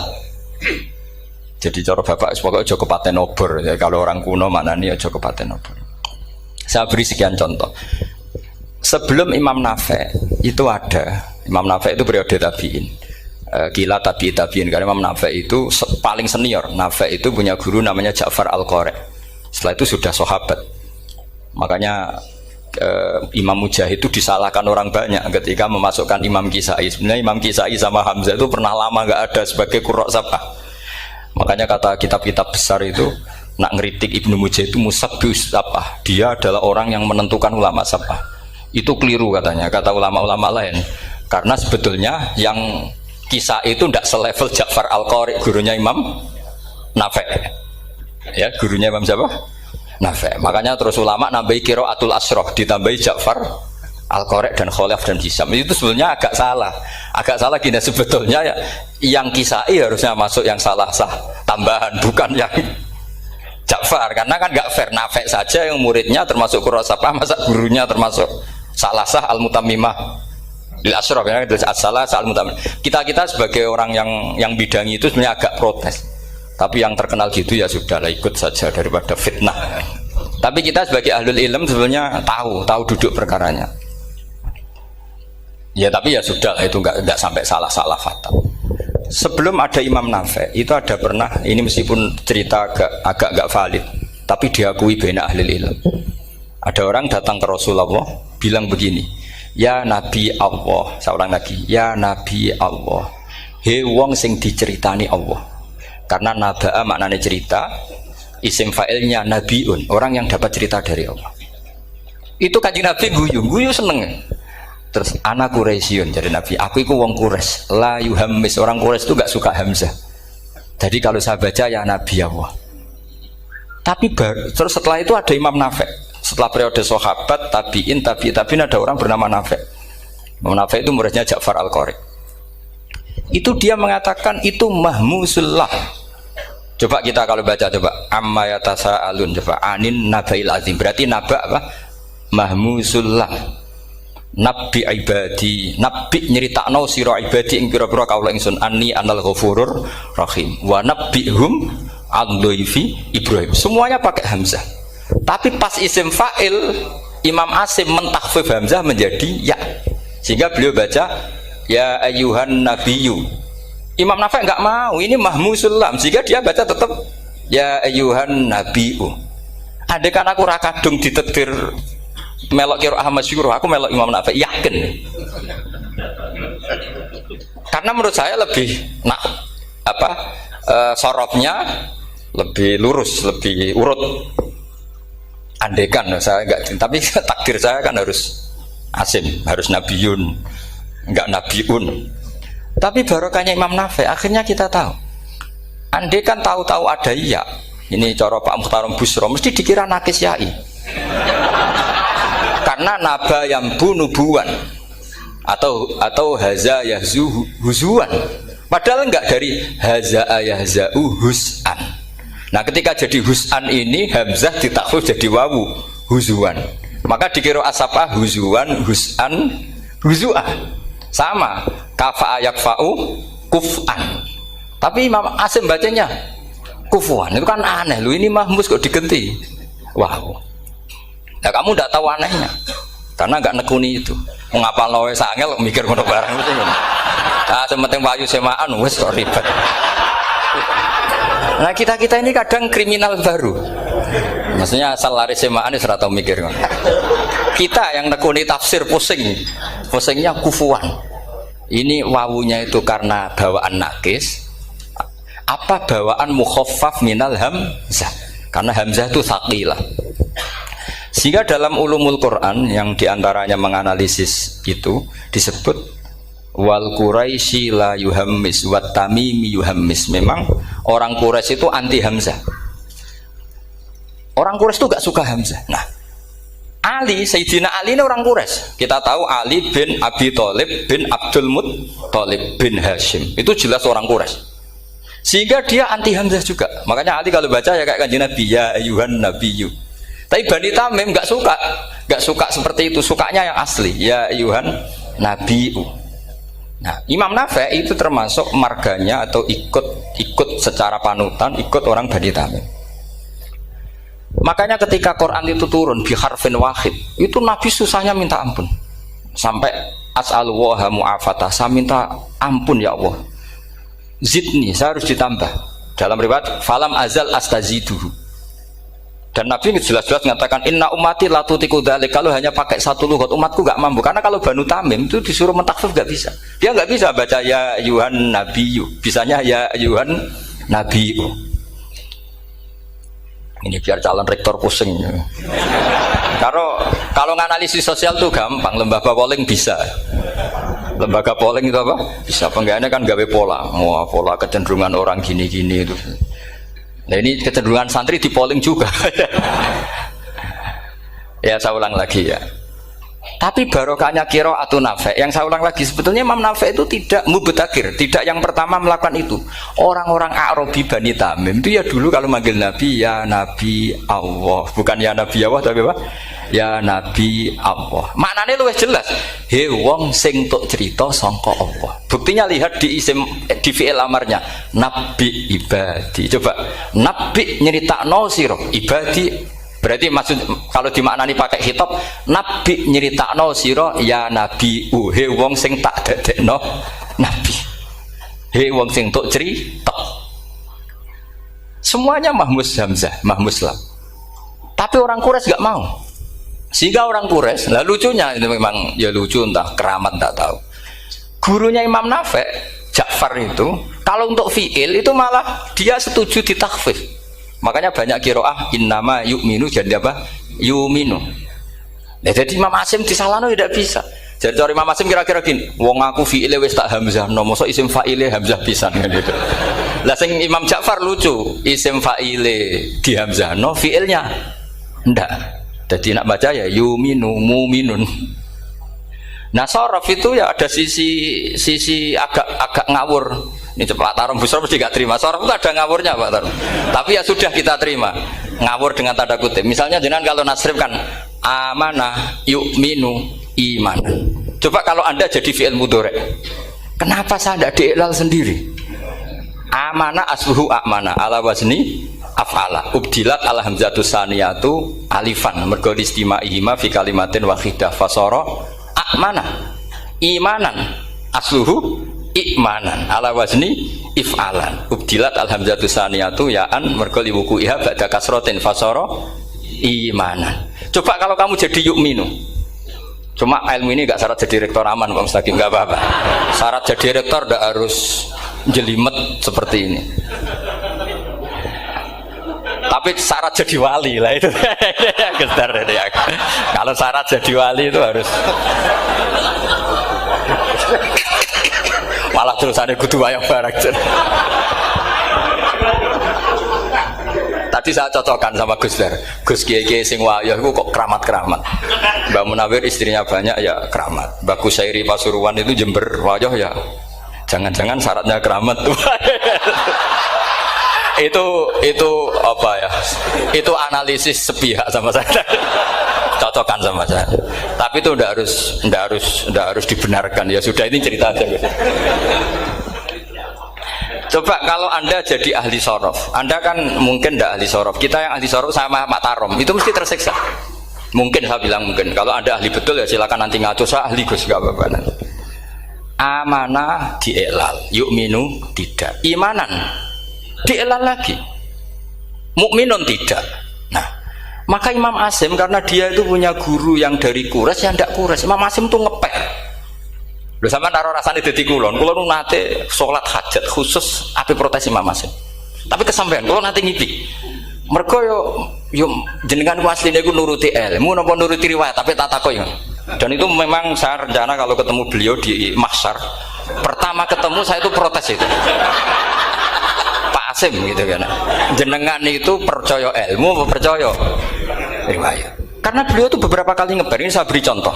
Jadi cara bapak pokoknya ojo kepaten obor. Ya, kalau orang kuno mana nih ojo kepaten obor. Saya beri sekian contoh. Sebelum Imam Nafi' itu ada. Imam Nafi' itu periode tabi'in. Kila tabi'in karena Imam Nafi' itu paling senior. Nafi' itu punya guru namanya Ja'far Al-Qari. Setelah itu sudah sahabat. Makanya Imam Mujahid itu disalahkan orang banyak ketika memasukkan Imam Kisai. Sebenarnya Imam Kisai sama Hamzah itu pernah lama nggak ada sebagai qurra sab'ah. Makanya kata kitab-kitab besar itu nak ngeritik Ibnu Mujahid itu musabbius sab'ah. Dia adalah orang yang menentukan ulama sab'ah. Itu keliru katanya, kata ulama-ulama lain. Karena sebetulnya yang kisah itu tidak selevel Ja'far Al-Qari, gurunya Imam Nafi'. Ya, gurunya Imam siapa? Nafi'. Makanya terus ulama nambahi qiraatul asroh, ditambahi Ja'far Al-Qari dan Khalaf dan Hisam. Itu sebetulnya agak salah. Agak salah gini, sebetulnya ya, yang kisah harusnya masuk yang salah sah tambahan, bukan yang Ja'far. Karena kan nggak fair, Nafi' saja yang muridnya termasuk qurra sab'ah, masa gurunya termasuk salah sah al-mutammimah lil asyraf ya, salah sah al-mutammimah. Kita sebagai orang yang bidangi itu sebenarnya agak protes. Tapi yang terkenal gitu ya sudahlah, ikut saja daripada fitnah. Tapi kita sebagai ahlul ilm sebenarnya tahu duduk perkaranya. Ya tapi ya sudah, itu enggak sampai salah fatal. Sebelum ada Imam Nafi' itu ada pernah, ini meskipun cerita agak enggak valid, tapi diakui baina ahlul ilm. Ada orang datang ke Rasulullah bilang begini, "Ya Nabi Allah," seorang lagi, "Ya Nabi Allah, he wong sing diceritani Allah." Karena naba'a maknanya cerita, isim fa'ilnya nabiun, orang yang dapat cerita dari Allah. Itu Kanjeng Nabi guyu seneng. Terus anak Quraisyun, jadi Nabi, aku itu wong Quraisy, la yuhammis, orang Quraisy itu gak suka hamzah. Jadi kalau saya baca ya Nabi Allah. Tapi terus setelah itu ada Imam Nafi'. Setelah periode sahabat, tabi'in ada orang bernama Nafi'. Imam Nafi' itu muridnya Ja'far Al-Qari. Itu dia mengatakan itu mahmusullah. Coba kita kalau baca coba amma yatasaalun, coba anin nabail azim. Berarti naba apa? Mahmusullah. Nabi ibadi, nabi nyeritakno sira ibadi ing pira-pira kaula ingsun anni anal ghafurur rahim wa nabbihum an dhaifi Ibrahim. Semuanya pakai hamzah. Tapi pas isim fa'il Imam Asim mentakhfif hamzah menjadi ya, sehingga beliau baca ya ayyuhan nabiyyu. Imam Nafi' enggak mau, ini mahmusul lam, sehingga dia baca tetap ya ayyuhan nabiyyu. Andai kan aku ra kadung ditetir melok qiraah masyhur, aku melok Imam Nafi', yakin. Karena menurut saya lebih sorofnya lebih lurus, lebih urut. Andekan saya enggak, tapi takdir saya kan harus Asim, harus Nabiyun. enggak nabiun. Tapi barokahnya Imam Nafi, akhirnya kita tahu. Andai kan tahu-tahu ada ya, ini cara Pak Muhtaram Busro, mesti dikira nakis yai. Karena naba yang bunubuan atau haza yahzu huzuan. Padahal enggak dari haza yahza'u hus'an. Nah ketika jadi hus'an ini hamzah ditakhfif jadi wawu huzuan. Maka dikira asapa huzuan hus'an huzu'ah. Sama kafa yakfa'u kuf'an. Tapi Imam Asim bacanya kufuan. Itu kan aneh lu, ini mahmus kok digenti. Wow. Nah kamu tidak tahu anehnya karena nggak nekuni itu. Mengapa lo sangel mikir ngono barang itu. Nah sementing wayu semaan wes kok ribet. Nah kita ini kadang kriminal baru. Maksudnya asal lari semaan ini serata mikir. Kita yang nekuni tafsir pusingnya kufuan. Ini wawunya itu karena bawaan nakis. Apa bawaan mukhaffaf minal hamzah? Karena hamzah itu tsaqilah. Sehingga dalam ulumul Quran yang diantaranya menganalisis itu disebut wal Quraisy la yuhammis wat tamimi yuhammis. Memang orang Quraisy itu anti hamzah. Orang Quraisy itu gak suka hamzah. Nah, Ali, Sayyidina Ali ini orang Quraisy. Kita tahu Ali bin Abi Thalib bin Abdul Muttalib bin Hashim. Itu jelas orang Quraisy. Sehingga dia anti hamzah juga. Makanya Ali kalau baca ya kayak Kanjeng Nabi, ya ayuhan nabiyyu. Tapi Bani Tamim nggak suka seperti itu. Sukanya yang asli, ya ayuhan nabiyyu. Nah, Imam Nafi itu termasuk marganya atau ikut secara panutan, ikut orang Bani Tamim. Makanya ketika Quran itu turun bi harfin wahid, itu Nabi susahnya minta ampun. Sampai as'alullaha mu'afatah, saya minta ampun ya Allah. Zidni, saya harus ditambah. Dalam riwayat falam azal astaziduhu. Dan Nabi jelas-jelas mengatakan inna ummati la tutiku dzalik, kalau hanya pakai satu lughat umatku enggak mampu. Karena kalau Banu Tamim itu disuruh mentakhfif enggak bisa. Dia enggak bisa baca ya ayuhan nabiyyu, bisanya ya ayuhan nabiyyu. Ini biar calon rektor pusing. Kalau nganalisis sosial tuh gampang, lembaga polling bisa. Lembaga polling itu apa? Bisa. Penggawaannya kan gawe pola. Pola kecenderungan orang gini-gini itu. Nah ini kecenderungan santri di polling juga. Ya saya ulang lagi ya. Tapi barokahnya qiraatun Nafi. Yang saya ulang lagi, sebetulnya Imam Nafi itu tidak mubtakir, tidak yang pertama melakukan itu. Orang-orang Arabi Bani Tamim itu ya dulu kalau manggil Nabi ya Nabi Allah, bukan ya Nabi Allah tapi apa? Ya Nabi Allah. Maknanya luwih jelas. He wong sing tok cerita sangka Allah. Buktinya lihat di isim di fi'il amarnya Nabi ibadi. Coba Nabi nyeritakno sira ibadi. Berarti maksud kalau dimaknani pakai khitab, Nabi nyeritakno sira ya Nabi he wong sing tak dadekno Nabi. He wong sing tok cerita. Semuanya mahmus hamzah, mahmus lam. Tapi orang Quraisy enggak mau. Sehingga orang Quraisy, lah lucunya itu memang ya lucu entah keramat enggak tahu. Gurunya Imam Nafi, Ja'far itu, kalau untuk fi'il itu malah dia setuju ditakhfif. Makanya banyak qiraah innama yu'minu jadi apa? Yu'minu. Nah, jadi Imam Asim disalahno tidak bisa. Jadi cara Imam Asim kira-kira gini, wong aku fi'ile wis tak hamzah, no mosok isim fa'ile hamzah pisan gitu. Lah sing Imam Ja'far lucu, isim fa'ile di hamzah, no fi'ilnya ndak. Jadi nak baca ya yu'minu mu'minun. Nah, sorof itu ya ada sisi agak ngawur. Ini Pak Tarum Busro mesti gak terima. Sorof itu ada ngawurnya Pak Tarum. Tapi ya sudah kita terima. Ngawur dengan tanda kutip. Misalnya jenengan kalau nasrif kan amanah yu'minu imanan. Coba kalau Anda jadi fi'il mudhari. Kenapa saya tidak diiklal sendiri? Amanah asluhu amana ala wazni af'ala. Ubdilat ala hamzatus saniyatu alifan mergo istimaihima fi kalimatin wahidah fasara amana imanan asluhu ikmanan ala wazni if'alan ubdilat alhamzatu saniyatu ya'an mergo liwuku'iha ba'da kasrotin fasara imanan. Coba kalau kamu jadi yu'minu, cuma ilmu ini gak syarat jadi rektor aman Pak Mustaqim, gak apa-apa. Syarat jadi rektor gak harus jelimet seperti ini, tapi syarat jadi wali lah itu. Gestar ya. Kalau syarat jadi wali itu harus Malah terusane kudu wayang bareng. Tadi saya cocokkan sama Gus Dar. Gus Kiai sing wayah iku kok keramat-keramat. Mbak Munawir istrinya banyak ya keramat. Mbak Kusairi Pasuruan itu Jember wayah ya. Jangan-jangan syaratnya keramat. itu apa ya? Itu analisis sepihak sama saya. Cocokkan sama saya. Tapi itu ndak harus dibenarkan. Ya sudah, ini cerita aja. Coba kalau Anda jadi ahli sorof, Anda kan mungkin tidak ahli sorof. Kita yang ahli sorof sama Pak Tarom itu mesti tersiksa. Mungkin saya bilang mungkin. Kalau Anda ahli betul ya silakan nanti ngaco, saya ahli Gus, nggak apa-apa. Amanah dielal, yu'minu tidak. Imanan dielal lagi, mukminun tidak. Nah, maka Imam Asim karena dia itu punya guru yang dari Quraisy, yang tidak Quraisy. Imam Asim tuh ngepek. Lho sampean karo rasane dadi kulon nate salat hajat khusus ape protes Imam Asim. Tapi kesampean kula nate ngipi. Mergo yo jenengan ku asline ku nuruti ilmu napa nuruti riwayat, tapi tak takoki. Dan itu memang saya rencana kalau ketemu beliau di mahsyar, pertama ketemu saya itu protes itu. Pak Asim gitu kan. Jenengan itu percaya ilmu apa percaya riwayat? Karena beliau itu beberapa kali ngebar, ini saya beri contoh.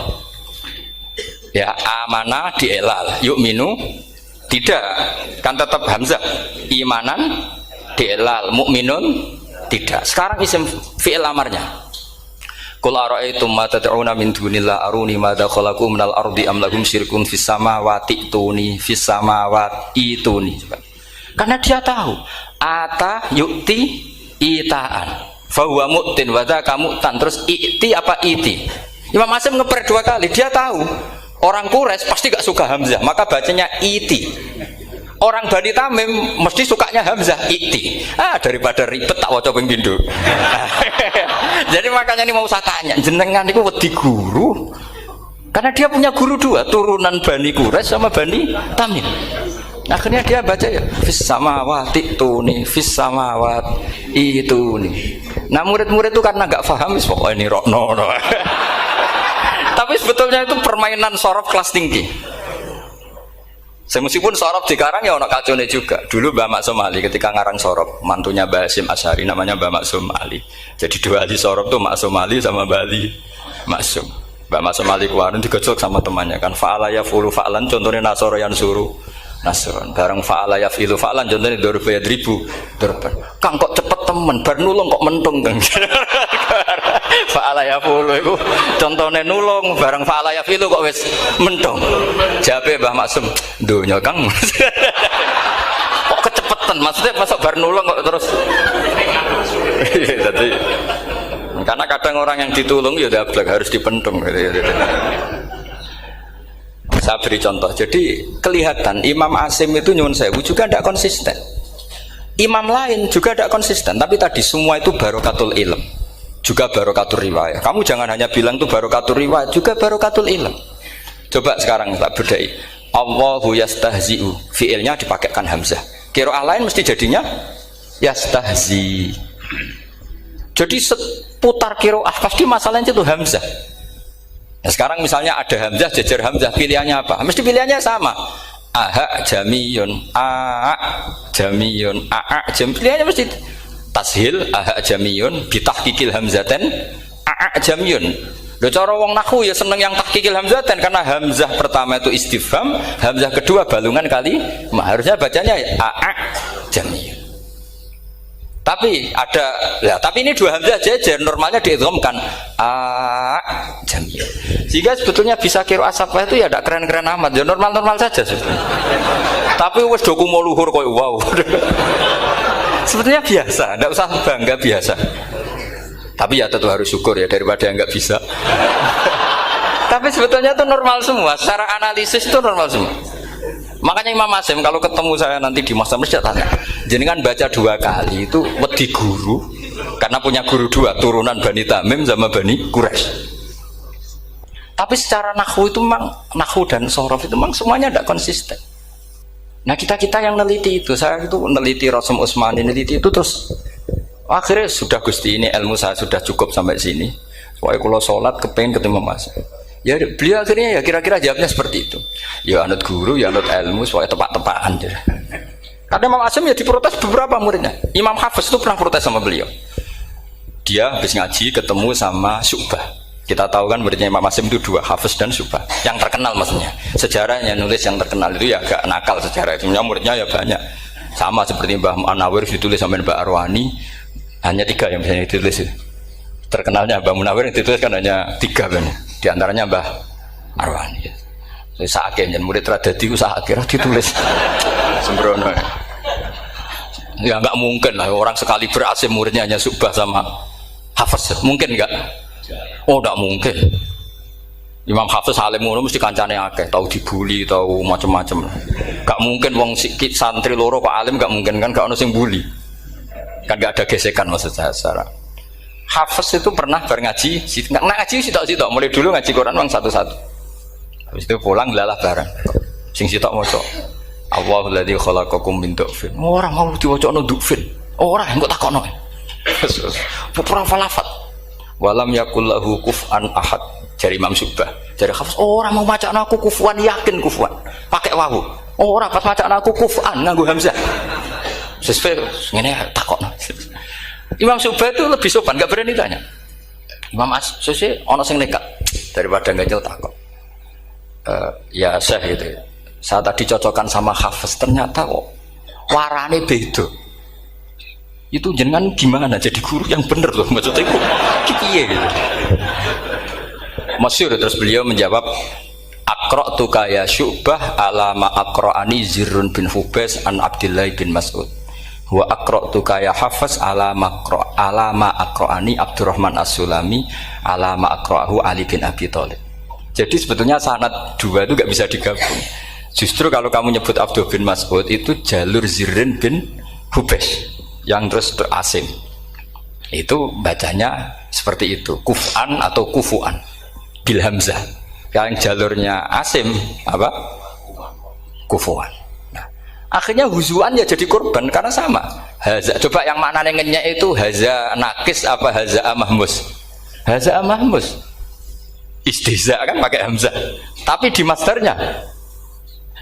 Ya, amanah dielal, yu'minu tidak, kan tetap hamzah. Imanan dielal, mukminun tidak. Sekarang isim fi'il amarnya. Qul ara'aytum ma tad'una min dunillah aruni madza khalaqu minal ardi am lahum syirkun fis samawati tuni fis samawati tuni. Karena dia tahu ata yu'ti itaan fa huwa mu'tin wa dzaka mu'tan, terus i'ti apa iti. Imam Asim ngeper dua kali, dia tahu orang Quraisy pasti gak suka hamzah, maka bacanya iti. Orang Bani Tamim mesti sukanya hamzah, iti. Daripada ribet tak waca ping pindho. Jadi makanya ini mau saya tanya, jenengan niku wedi guru? Karena dia punya guru dua, turunan Bani Quraisy sama Bani Tamim. Akhirnya dia baca ya fis samawati tuni fis samawati ituni. Nah murid-murid itu karena gak paham, pokoknya ini rokno. Tapi sebetulnya itu permainan sorof kelas tinggi. Meskipun sorof di karang ya ono kacone juga. Dulu Mbak Maksum Ali ketika ngarang sorof, mantunya Mbak Hasyim Asy'ari namanya Mbak Maksum Ali. Jadi dua ahli sorof tuh Maksum Ali sama Mbak Ali Maksum. Mbak Maksum Ali kemarin digojok sama temannya kan, fa'ala yaf'ulu fa'lan, contohnya nasoro yang suruh nasron. Bareng fa'ala yaf'ilu fa'lan, contohnya dorba yadribu dorban. Kang kok cepet temen, bar nulung kok mentung Kang. Fa'ala yaf'ulu itu contohnya nulung, bareng fa'ala yaf'ilu kok wis mentung. Jawabe Mbah Maksum, donya Kang. Kok kecepetan, maksudnya masuk bar nulung kok terus. Jadi karena kadang orang yang ditulung ya dablek harus dipentung gitu. Saya beri contoh. Jadi kelihatan Imam Asim itu nyuwun sewu juga tidak konsisten. Imam lain juga tidak konsisten. Tapi tadi semua itu barokatul ilm, juga barokatul riwayat. Kamu jangan hanya bilang itu barokatul riwayat, juga barokatul ilm. Coba sekarang tak bedai. Allahu yastahzi'u, fiilnya dipakaikan hamzah. Qiraah lain mesti jadinya yastahzi. Jadi seputar qiraah pasti masalahnya itu hamzah. Nah, sekarang misalnya ada hamzah jejer hamzah, pilihannya apa? Mesti pilihannya sama. Aha jamiyun, a jamiyun, a jam. Pilihannya mesti tashil aha jamiyun, bitahqiqil hamzaten a jamiyun. Lho cara wong nahwu ya seneng yang tahqiqil hamzaten karena hamzah pertama itu istifham, hamzah kedua balungan kali, harusnya bacanya a jamiyun. Tapi ada, ya, tapi ini dua hamzah jejer, normalnya diidghamkan a jamiyun. Jika sebetulnya bisa qiraah safah itu ya tidak keren-keren amat, ya normal-normal saja sebetulnya. Tapi wis doku mau luhur koyo wow. Sebetulnya biasa, tidak usah bangga, biasa. Tapi ya tentu harus syukur ya daripada yang nggak bisa. Tapi sebetulnya itu normal semua, secara analisis itu normal semua. Makanya Imam Asim kalau ketemu saya nanti di masa masjid tanya, jenengan baca dua kali itu wedi guru, karena punya guru dua, turunan Bani Tamim sama Bani Quraisy. Tapi secara nahwu itu memang, nahwu dan sorof itu memang semuanya tidak konsisten. Nah kita yang neliti itu, saya itu neliti Rasul Utsmani, neliti itu terus akhirnya sudah Gusti ini ilmu saya sudah cukup sampai sini. Soalnya kalau sholat kepengen ketemu Mas. Ya beliau akhirnya ya kira-kira jawabnya seperti itu. Ya anut guru, ya anut ilmu, supaya tepak-tepakan. Karena Imam Asim ya diprotes beberapa muridnya. Imam Hafiz itu pernah protes sama beliau. Dia habis ngaji ketemu sama Syu'bah. Kita tahu kan muridnya Imam Asim itu dua, Hafiz dan Syu'bah. Yang terkenal maksudnya. Sejarahnya nulis yang terkenal itu ya agak nakal sejarah. Sebenarnya muridnya ya banyak. Sama seperti Mbah Munawir ditulis sama Mbah Arwani. Hanya 3 yang bisa ditulis. Terkenalnya Mbah Munawir yang ditulis kan hanya 3 kan. Di antaranya Mbah Arwani. Saya sakit dan murid radadi ku sakit ditulis. Sembrono. Ya nggak mungkin lah orang sekali berasim muridnya hanya Syu'bah sama Hafiz. Mungkin nggak? Oh nggak mungkin. Imam Hafiz alim ngono mesti kancane akeh, tahu dibully, tahu macam-macam. Gak mungkin wong sikit santri loro kok alim, gak mungkin kan, gak ono sing bully. Kan gak ada gesekan maksud saya secara. Hafiz itu pernah ngaji, nggak ngaji sitok-sitok, mulai dulu ngaji Quran wong satu-satu. Habis itu pulang lalah bareng. Sing sitok maca. Allahul ladzi khalaqakum min du'fin. Ora mau diwacana du'fin. Ora engko takokno. Pura falafat. Walam yakul lahu kuf'an ahad. Jari Imam Syu'bah. Jari Hafiz, ora mau macakno aku kufuan, yakin kufuan. Pakai wawu. Ora pas macakno aku kuf'an nganggo hamzah. Sesuai ngene takokno. Imam Syu'bah itu lebih sopan, gak berani tanya. Imam As-Susi ono sing nekat daripada ganjel takok. Ya Syekh gitu. Saya tadi cocokkan sama Hafiz, ternyata kok warane beda. Itu jenengan gimana jadi guru yang bener loh maksudnya itu piye gitu. Masyhur terus beliau menjawab Aqra'tu ya Syu'bah ala ma aqra'ani Zirrun bin Hubais an Abdullah bin Mas'ud. Wa aqra'tu ya Hafiz ala ma aqra'ani Abdurrahman As-Sulami ala ma aqra'ahu Ali bin Abi Thalib. Jadi sebetulnya sanad dua itu gak bisa digabung. Justru kalau kamu nyebut Abdul bin Mas'ud itu jalur Zirrin bin Hubais yang terus asing. Itu bacanya seperti itu, kuf'an atau kufu'an bil hamzah. Yang jalurnya Asim apa? Kufu'an. Nah, akhirnya huzuan ya jadi korban karena sama. Haza, coba yang maknanya ngenyek itu haza nakis apa haza mahmus? Haza mahmus. Istihza kan pakai hamzah. Tapi di masdarnya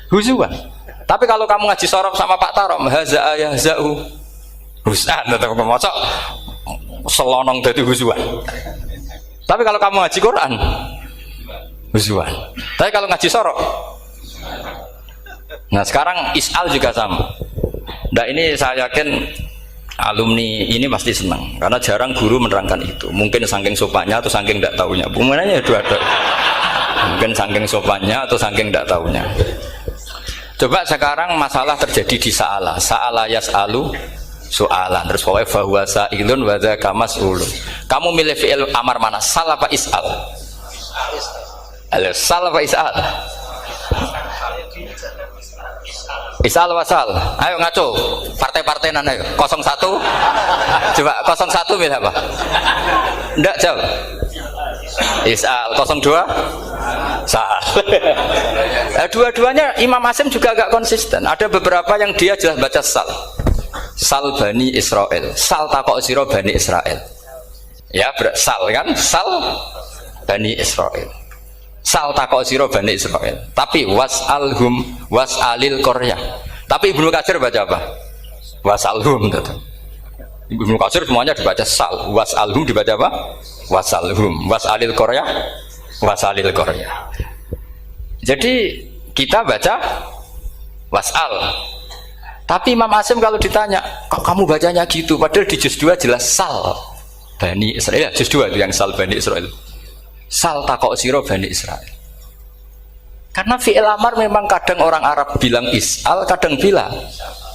huzuan. Tapi kalau kamu ngaji sorof sama Pak Tarom, haza ayahza'u husan atau mosok selonong dari huzuan. Tapi kalau kamu ngaji Quran huzuan. Tapi kalau ngaji sorof, nah sekarang is'al juga sama. Nah ini saya yakin alumni ini pasti senang karena jarang guru menerangkan itu. Mungkin saking sopannya atau saking tidak tahunya. Bagaimana dua-dua. Mungkin saking sopannya atau saking tidak tahunya. Coba sekarang masalah terjadi di Sa'ala yas'alu soalan terus pokoknya fahuwa sa'ilun wa dzaka mas'ulun. Kamu milih fi'il amar mana? Sal apa is'al? Sal apa is'al? Is'al wasal. Ayo ngaco. Partai-partai nana ayo. 01. Coba 01 milih apa? Enggak jawab. Is'al 02 sal. Dua-duanya Imam Asim juga agak konsisten. Ada beberapa yang dia jelas baca sal. Sal Bani Israel. Sal takok sira Bani Israel. Ya, sal kan? Sal Bani Israel. Sal takok sira Bani Israel. Tapi was'alhum was'alil qaryah. Tapi Ibnu Katsir baca apa? Was'alhum gitu. Ibnu Katsir semuanya dibaca sal. Was'alhum dibaca apa? Was'alhum. Was'alil qaryah. Was'alil qaryah. Jadi kita baca was'al. Tapi Imam Asim kalau ditanya, kok kamu bacanya gitu? Padahal di juz 2 jelas sal Bani Israel. Juz 2 itu yang sal Bani Israel. Sal takok siro Bani Israel. Karena fi'il amar memang kadang orang Arab bilang is'al, kadang bilang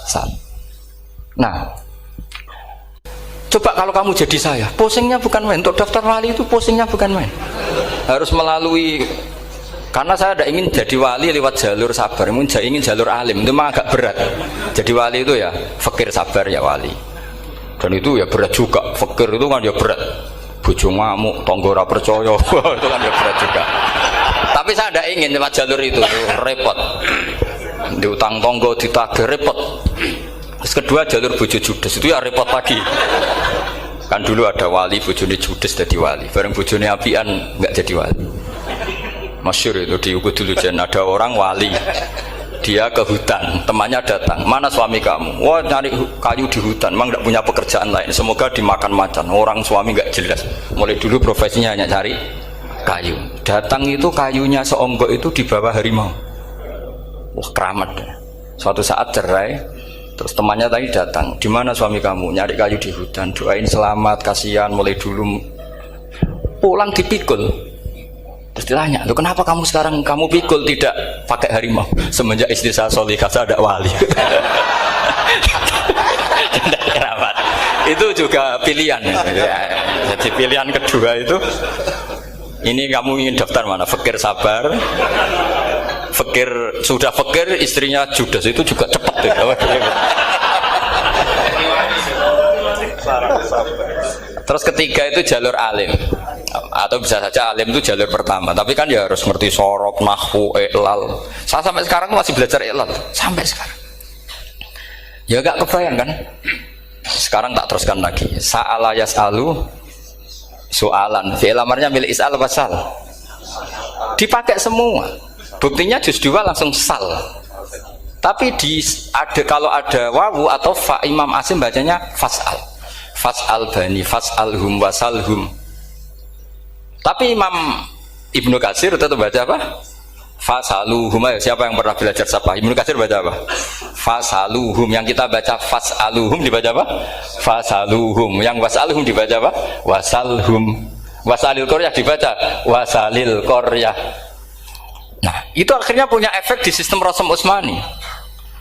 sal. Nah, coba kalau kamu jadi saya, posingnya bukan main. Untuk daftar wali itu posingnya bukan main. Harus melalui. Karena saya tidak ingin jadi wali lewat jalur sabar, ingin jalur alim, itu memang agak berat. Jadi wali itu ya fakir sabar ya wali. Dan itu ya berat juga, fakir itu kan ya berat. Bojo ngamuk, tangga ora percaya, itu kan ya berat juga. Tapi saya tidak ingin lewat jalur itu repot. Diutang tangga ditagih repot. Terus kedua jalur bojo judes itu ya repot lagi. Kan dulu ada wali bojone judes jadi wali, bareng bojone apian nggak jadi wali. Masyhur itu di Ukudulujen ada orang wali. Dia ke hutan, temannya datang. Mana suami kamu? Wah, nyari kayu di hutan. Memang tidak punya pekerjaan lain. Semoga dimakan macan. Orang suami nggak jelas. Mulai dulu profesinya hanya cari kayu. Datang itu kayunya seonggok itu di bawah harimau. Wah, keramat. Suatu saat cerai. Terus temannya tadi datang. Di mana suami kamu? Nyari kayu di hutan. Doain selamat, kasihan. Mulai dulu pulang dipikul. Terus ditanya, "Loh, kenapa kamu sekarang kamu pikul tidak pakai harimau? Semenjak istri saya solihah, saya ada wali." Keramat. Itu juga pilihan. Jadi pilihan kedua itu, ini kamu ingin daftar mana? Fakir sabar, fakir sudah fakir, istrinya judes, itu juga cepat tuh. Terus ketiga itu jalur alim, atau bisa saja alim itu jalur pertama, tapi kan ya harus ngerti sorok, nahwu, i'lal. Saya sampai sekarang masih belajar i'lal sampai sekarang. Ya gak kebayang kan? Sekarang tak teruskan lagi. Sa'ala yas'alu soalan, fi'il amarnya milik is'al wasal. Dipakai semua. Buktinya juz 2 langsung sal. Tapi kalau ada wawu atau fa, Imam Asim bacanya fas'al. Fas'al bani, fas'alhum wasalhum. Tapi Imam Ibnu Katsir tetap baca apa? Fasaluhum. Siapa yang pernah belajar siapa? Ibnu Katsir baca apa? Fasaluhum. Yang kita baca fasaluhum dibaca apa? Fasaluhum. Yang wasalhum dibaca apa? Wasalhum. Wasalil Qaryah dibaca wasalil Qaryah. Nah, itu akhirnya punya efek di sistem Rasam Utsmani.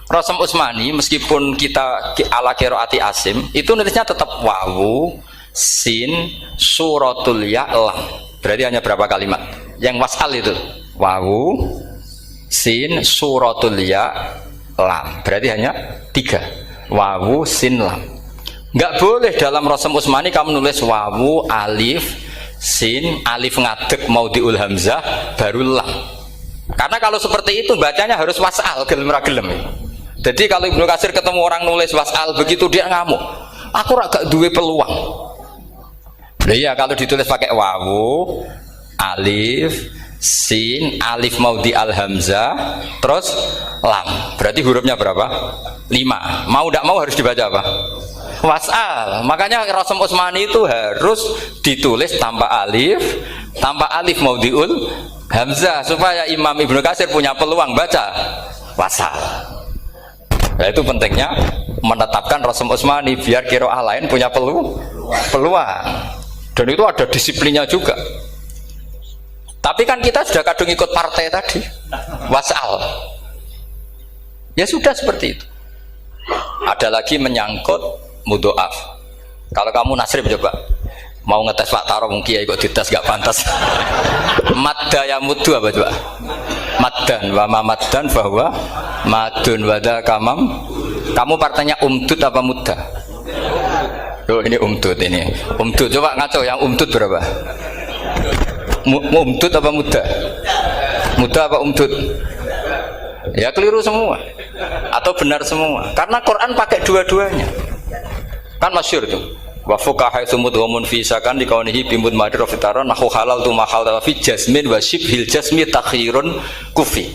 Rasam Utsmani meskipun kita ala qiraati Asim, itu nulisnya tetap wawu, sin, suratul ya, lam. Berarti hanya berapa kalimat? Yang wasal itu wawu, sin, suratul ya, lam. Berarti hanya 3. Wawu, sin, lam. Enggak boleh dalam Rasam Utsmani kamu nulis wawu, alif, sin, alif ngadeg maudhi'ul hamzah baru lam. Karena kalau seperti itu bacanya harus wasal, gelem ra gelem. Jadi kalau Ibnu Katsir ketemu orang nulis wasal begitu dia ngamuk. Aku agak duwe peluang. Nah, iya kalau ditulis pakai wawu, alif, sin, alif maudhi al hamzah, terus lam. Berarti hurufnya berapa? 5. Mau tidak mau harus dibaca apa? Wasal. Makanya Rasam Utsmani itu harus ditulis tanpa alif maudhiul hamzah supaya Imam Ibnu Katsir punya peluang baca wasal. Nah, itu pentingnya menetapkan Rasam Utsmani biar qiraah lain punya peluang. Dan itu ada disiplinnya juga. Tapi kan kita sudah kadung ikut partai tadi, wasal. Ya sudah seperti itu. Ada lagi menyangkut mudhoaf. Kalau kamu nasrib coba mau ngetes Pak Taro mungkin ya ikut dites gak pantas. Madda ya muddu apa coba? Maddan wa ma maddan bahwa madun wada kamam. Kamu partainya umdud apa mudda? Oh ini umdud ini. Umdud coba ngaco yang umdud berapa? Umdud apa mudda? Mudda apa umdud? Ya keliru semua atau benar semua karena Quran pakai dua-duanya. Kan masyhur tuh. Wa fuqaha sumud wa munfisakan di kaunihi bimud madra fitaran nahu halal tu mahal fi jasmin wa shibhil jasmi takhirun kufi.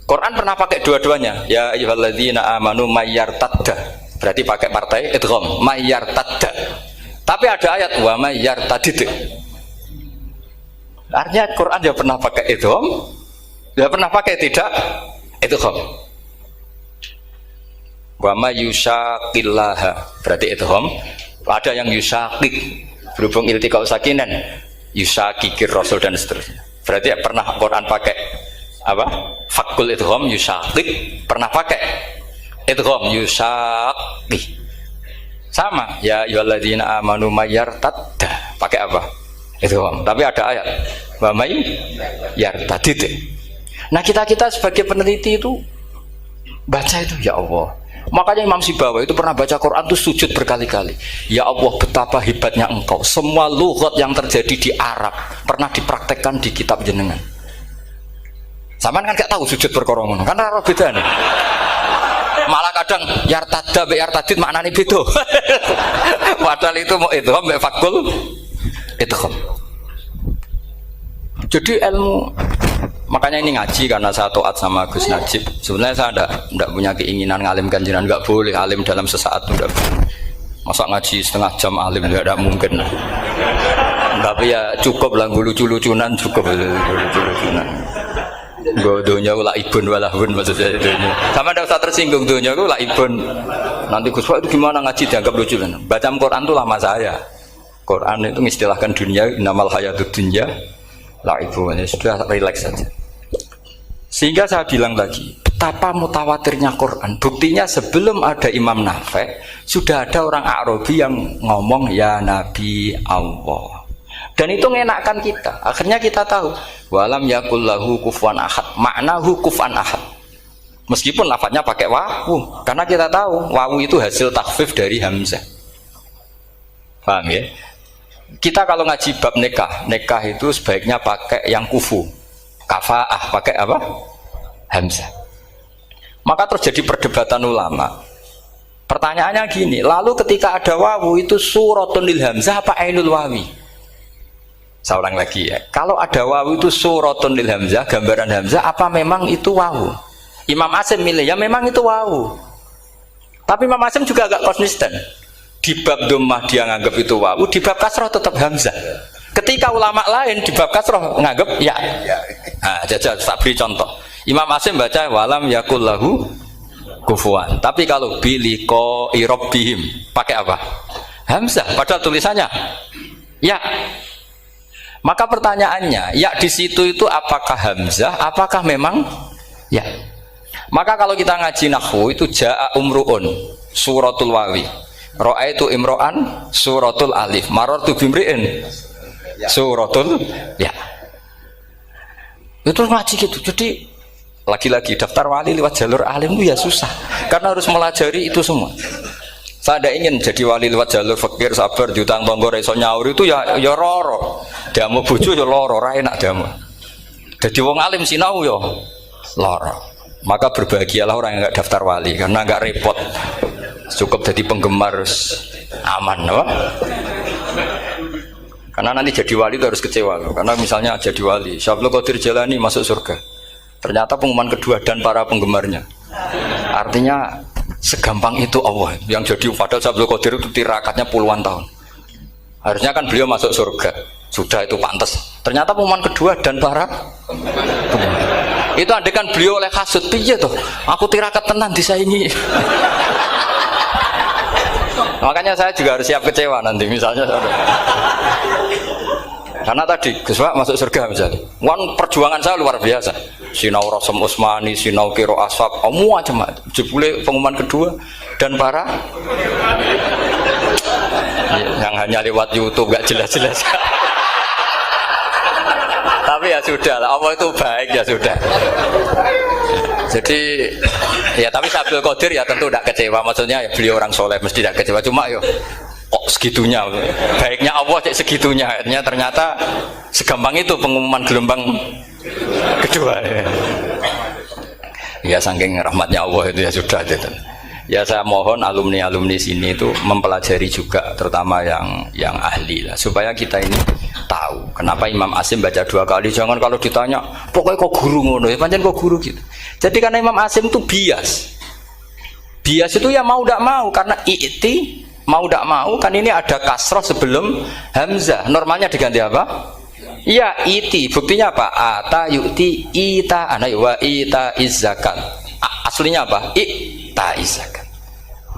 Quran pernah pakai dua-duanya. Ya ayyuhalladzina amanu mayyartadda. Berarti pakai partai idgham mayyartadda. Tapi ada ayat wa mayyartadid. Artinya Quran dia pernah pakai idgham, dia pernah pakai tidak idgham. Wa mayyushaqillaha. Berarti idgham. Ada yang yusakik berhubung iltiqa sakinan yusakikir rasul dan seterusnya. Berarti pernah Quran pakai apa? Fakul idgham yusakik, pernah pakai idgham yusakik. Sama ya ayyuhalladzina amanu mayyartadda. Pakai apa? Idgham. Tapi ada ayat wa may yartadid. Nah, kita sebagai peneliti itu baca itu ya Allah. Makanya Imam Sibawa itu pernah baca Quran itu sujud berkali-kali. Ya Allah, betapa hebatnya engkau. Semua lughat yang terjadi di Arab pernah dipraktekkan di kitab jenengan. Sama kan gak tahu sujud perkara ngono. Karena ora beda nih. Malah kadang yartada be yartadid maknane beda. Padahal itu mau idgham be fakul idgham. Jadi ilmu Makanya ini ngaji karena saya taat sama Gus Najib. Sebenarnya saya enggak punya keinginan ngalimkan jenengan, enggak boleh alim dalam sesaat itu enggak. Masa ngaji setengah jam alim enggak mungkin. Tapi ya cukup lah lucu-lucunan cukup lucu-lucunan. Donya ula ibun walahun maksudnya donya. Sama enggak usah tersinggung donya ku la ibun. Nanti Gus Pak itu gimana ngaji dianggap lucu kan? Baca Quran itu lama saya. Quran itu mengistilahkan dunia innamal hayatud dunya la ibun. Sudah relax saja. Sehingga saya bilang lagi, betapa mutawatirnya Quran. Buktinya sebelum ada Imam Nafi, sudah ada orang Arabi yang ngomong ya Nabi Allah. Dan itu ngenakkan kita. Akhirnya kita tahu, walam yakullahu kufuwan ahad. Maknahu kufuwan ahad. Meskipun lafadznya pakai wawu, karena kita tahu wawu itu hasil takhfif dari hamzah. Paham ya? Kita kalau ngaji bab nikah itu sebaiknya pakai yang kufu. Kafaah pakai apa? Hamzah. Maka terjadi perdebatan ulama. Pertanyaannya gini, lalu ketika ada wawu itu suratun lil hamzah apa ainul wawi? Saya ulang lagi ya. Kalau ada wawu itu suratun lil hamzah, gambaran hamzah, apa memang itu wawu? Imam Asim milih ya memang itu wawu. Tapi Imam Asim juga agak konsisten. Di bab dhammah dia nganggap itu wawu, di bab kasrah tetap hamzah. Ketika ulama lain di bab kasrah nganggap ya. Nah, jajal tak beri contoh. Imam Asim baca walam yakullahu kufuwan. Tapi kalau biliko irobbihim pakai apa? Hamzah. Padahal tulisannya ya. Maka pertanyaannya, ya di situ itu apakah hamzah? Apakah memang ya? Maka kalau kita ngaji nahwu itu jaa umruun suratul wawi. Ra'aitu imro'an suratul alif. Marartu bimri'in suratul ya. Itu ngaji gitu. Jadi lagi-lagi daftar wali lewat jalur alim itu ya susah. Karena harus melajari itu semua. Saya tidak ingin jadi wali lewat jalur fakir sabar diutang tonggo reso nyaur itu ya roro. Dia mau bojo ya loro, ra enak dia mau. Jadi wong alim sinau ya loro. Maka berbahagialah orang yang enggak daftar wali karena enggak repot. Cukup jadi penggemar aman, apa? Karena nanti jadi wali itu harus kecewa loh. Karena misalnya jadi wali, Syabul Qadir Jalani masuk surga. Ternyata pengumuman kedua dan para penggemarnya. Artinya segampang itu Allah. Yang jadi padahal Syabul Qadir itu tirakatnya puluhan tahun. Harusnya kan beliau masuk surga. Sudah itu pantas. Ternyata pengumuman kedua dan para penggemar. Itu andekan beliau oleh kasut piye tuh. Aku tirakat tenan disaingi. Makanya saya juga harus siap kecewa nanti misalnya. Karena tadi Gus Pak masuk surga misalnya. Perjuangan saya luar biasa. Sinau Rasul Utsmani, sinau Kiro Aswab, semua macam-macam. Jebule pengumuman kedua dan para yang hanya lewat YouTube gak jelas-jelas. Tapi ya sudah lah, Allah itu baik ya sudah. Jadi ya tapi Syabul Qadir ya tentu tidak kecewa. Maksudnya ya beliau orang soleh mesti tidak kecewa. Cuma yo kok segitunya baiknya Allah cek segitunya. Akhirnya ternyata segampang itu pengumuman gelombang kedua. Ya saking rahmatnya Allah itu ya sudah gitu. Ya saya mohon alumni-alumni sini itu mempelajari juga terutama yang ahli lah supaya kita ini tahu kenapa Imam Asim baca 2 kali. Jangan kalau ditanya pokoknya kok guru ngono ya pancen kok guru gitu. Jadi karena Imam Asim itu bias itu ya mau tidak mau karena i'ti mau tidak mau kan ini ada kasroh sebelum hamzah. Normalnya diganti apa? Iya iti. Buktinya apa? Ata yu'ti ita ana wa ita izzakat. Aslinya apa? Ita izzakat.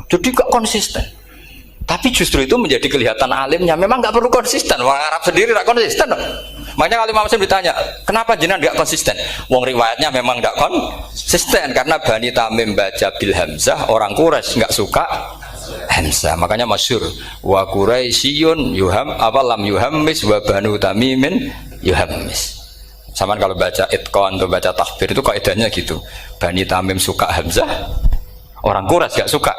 Jadi gak konsisten. Tapi justru itu menjadi kelihatan alimnya. Memang gak perlu konsisten. Orang Arab sendiri gak konsisten. Makanya kalau Imam Asim ditanya, kenapa jenengan gak konsisten? Wong riwayatnya memang gak konsisten karena Bani Tamim baca bil hamzah, orang Quraisy gak suka hamzah. Makanya masyhur wa Quraisyun yuham apa lam yuhammis wa Banu Tamimin yuhammis. Sama kalau baca itqan atau baca takbir itu kaidahnya gitu. Bani Tamim suka hamzah, orang Quraisy gak suka.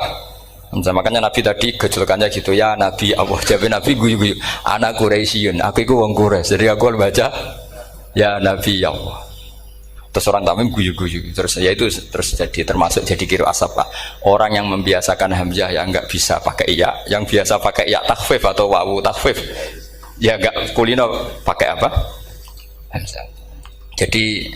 Makanya Nabi tadi gejolkannya gitu ya Nabi Allah jawab Nabi guyu-guyu anak Quraisyun aku itu wong Quraisy jadi aku baca ya Nabi Allah terus orang Tamim guyu-guyu terus ya itu terus jadi termasuk jadi kiro asap lah orang yang membiasakan hamzah yang enggak bisa pakai ya yang biasa pakai ya takhfif atau wawu takhfif ya enggak kulino pakai apa hamzah. Jadi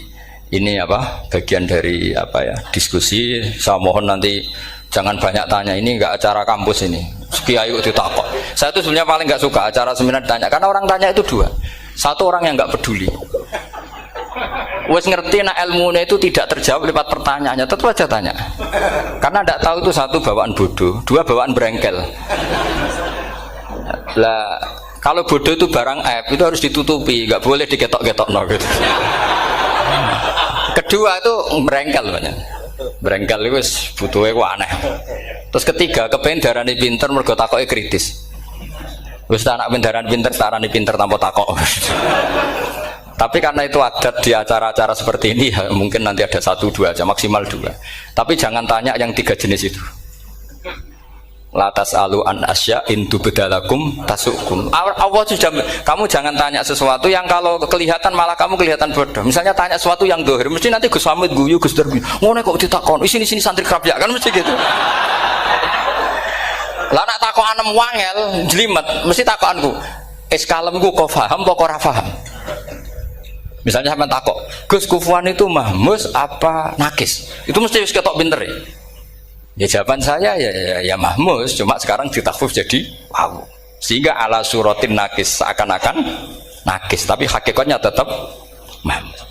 ini apa bagian dari apa ya diskusi. Saya mohon nanti jangan banyak tanya, ini enggak acara kampus ini. Kiai kok ditakok. Saya itu sebenarnya paling enggak suka acara seminar ditanya, karena orang tanya itu dua. Satu orang yang enggak peduli. Wes ngerti nak ilmunya itu tidak terjawab lewat pertanyaannya, tetap aja tanya. Karena tidak tahu itu satu bawaan bodoh, dua bawaan berengkel. Lah kalau bodoh itu barang aib itu harus ditutupi, nggak boleh diketok-ketok no gitu. Kedua itu berengkel banyak. Berengkel itu butuhnya aneh. Terus ketiga kepengen darani pinter mergo takoke kritis. Wis anak pindaran pinter, tarani pinter tanpa takok. Tapi karena itu adat di acara-acara seperti ini ya, mungkin nanti ada 1-2 aja, maksimal 2. Tapi jangan tanya yang 3 jenis itu. Latas alu an asya intu bedalakum tasukum. Allah sudah, kamu jangan tanya sesuatu yang kalau kelihatan malah kamu kelihatan bodoh. Misalnya tanya sesuatu yang dohir, mesti nanti Gus Hamid guyu, Gus Darbi. Ngono kok ditakon, sini santri kerap ya kan mesti gitu. Lah nak takon anem wangel, jelimet, mesti takonku. Kalemku kok paham apa ora paham? Misalnya sampai takok, Gus Kufuan itu mahmus apa nakis? Itu mesti wis ketok pinter ya. Ya jawaban saya ya mahmus, cuma sekarang ditakhfif jadi wow. Sehingga ala suratin nakis seakan-akan nakis, tapi hakikatnya tetap mahmus.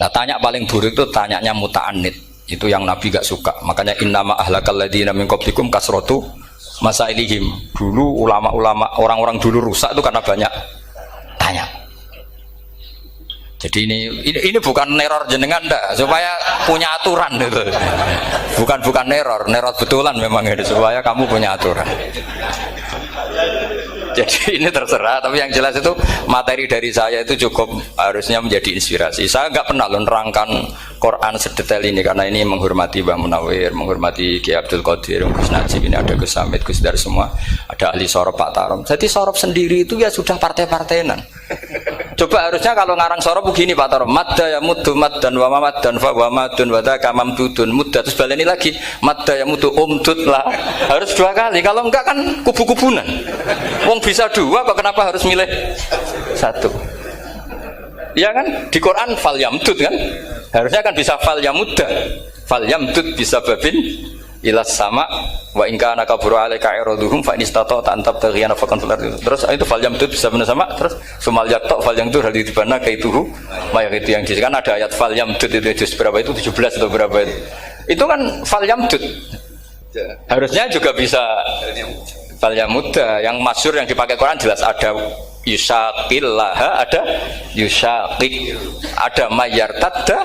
Nah, tanya paling buruk itu tanyanya muta'annid. Itu yang Nabi gak suka. Makanya innama ahlakal ladzina min qablikum kasratu masailihim. Dulu ulama-ulama orang-orang dulu rusak itu karena banyak tanya. Jadi ini bukan neror jenengan ndak, supaya punya aturan itu. Bukan neror betulan memang itu supaya kamu punya aturan. Jadi ini terserah, tapi yang jelas itu materi dari saya itu cukup harusnya menjadi inspirasi. Saya nggak pernah nerangkan Quran sedetail ini karena ini menghormati Mbah Munawir, menghormati Ki Abdul Qadir, Gus Najib, ini ada Gus Samit, Gus Dar semua, ada ahli sorop Pak Tarom. Jadi sorop sendiri itu ya sudah partai-partainan. Coba harusnya kalau ngarang sorop begini Pak Tarom, madda ya muddu maddan wa mamaddan fa wa madun wa dzaka mamdudun mudda, terus baleni lagi madda ya muddu umdud lah. Harus 2 kali, kalau enggak kan kubu-kubunan. Wong bisa 2 kok kenapa harus milih 1? Ya kan di Quran fal yamdud kan, harusnya kan bisa fal yamudda, fal yamdud bisa babin ilas sama wa in kana kaburu alaika iraduhum fa inistata ta'antab taghiyana faqan fil ardi. Terus itu fal yamdud bisa benar sama, terus sumal yaqta fal yamdud hal dibana kaituhu mayang itu yang kan ada ayat fal yamdud itu juz berapa itu 17 atau berapa itu. Itu kan fal yamdud. Harusnya juga bisa fal yamudda. Yang masyhur yang dipakai Quran jelas ada yusaqillaha, ada yusaqik, ada mayyartadda,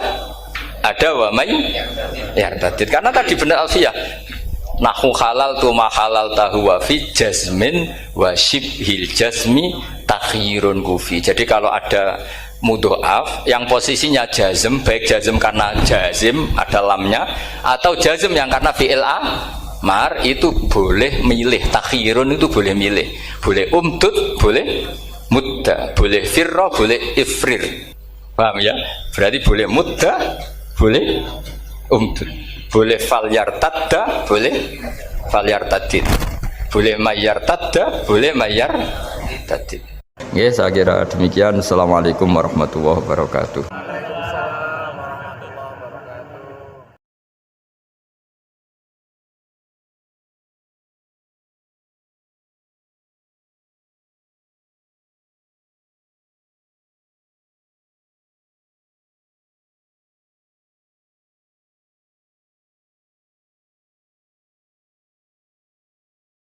ada wa may yartadid. Karena tadi benar alfiyah nahu halal tu ma halal tahu wa fi jazmin wa shibhil jazmi takhirun kufi. Jadi kalau ada mudhoaf yang posisinya jazm, baik jazm karena jazim ada lamnya atau jazm yang karena fi'il amar, itu boleh milih. Takhirun itu boleh milih, boleh umdud, boleh mudda, boleh firra, boleh ifrir. Paham ya? Berarti boleh mudda, boleh umdud, boleh fal yartadda, boleh fal yartadid, boleh mayyartadda, boleh mayyartadid. Ya, saya kira demikian. Assalamualaikum warahmatullahi wabarakatuh.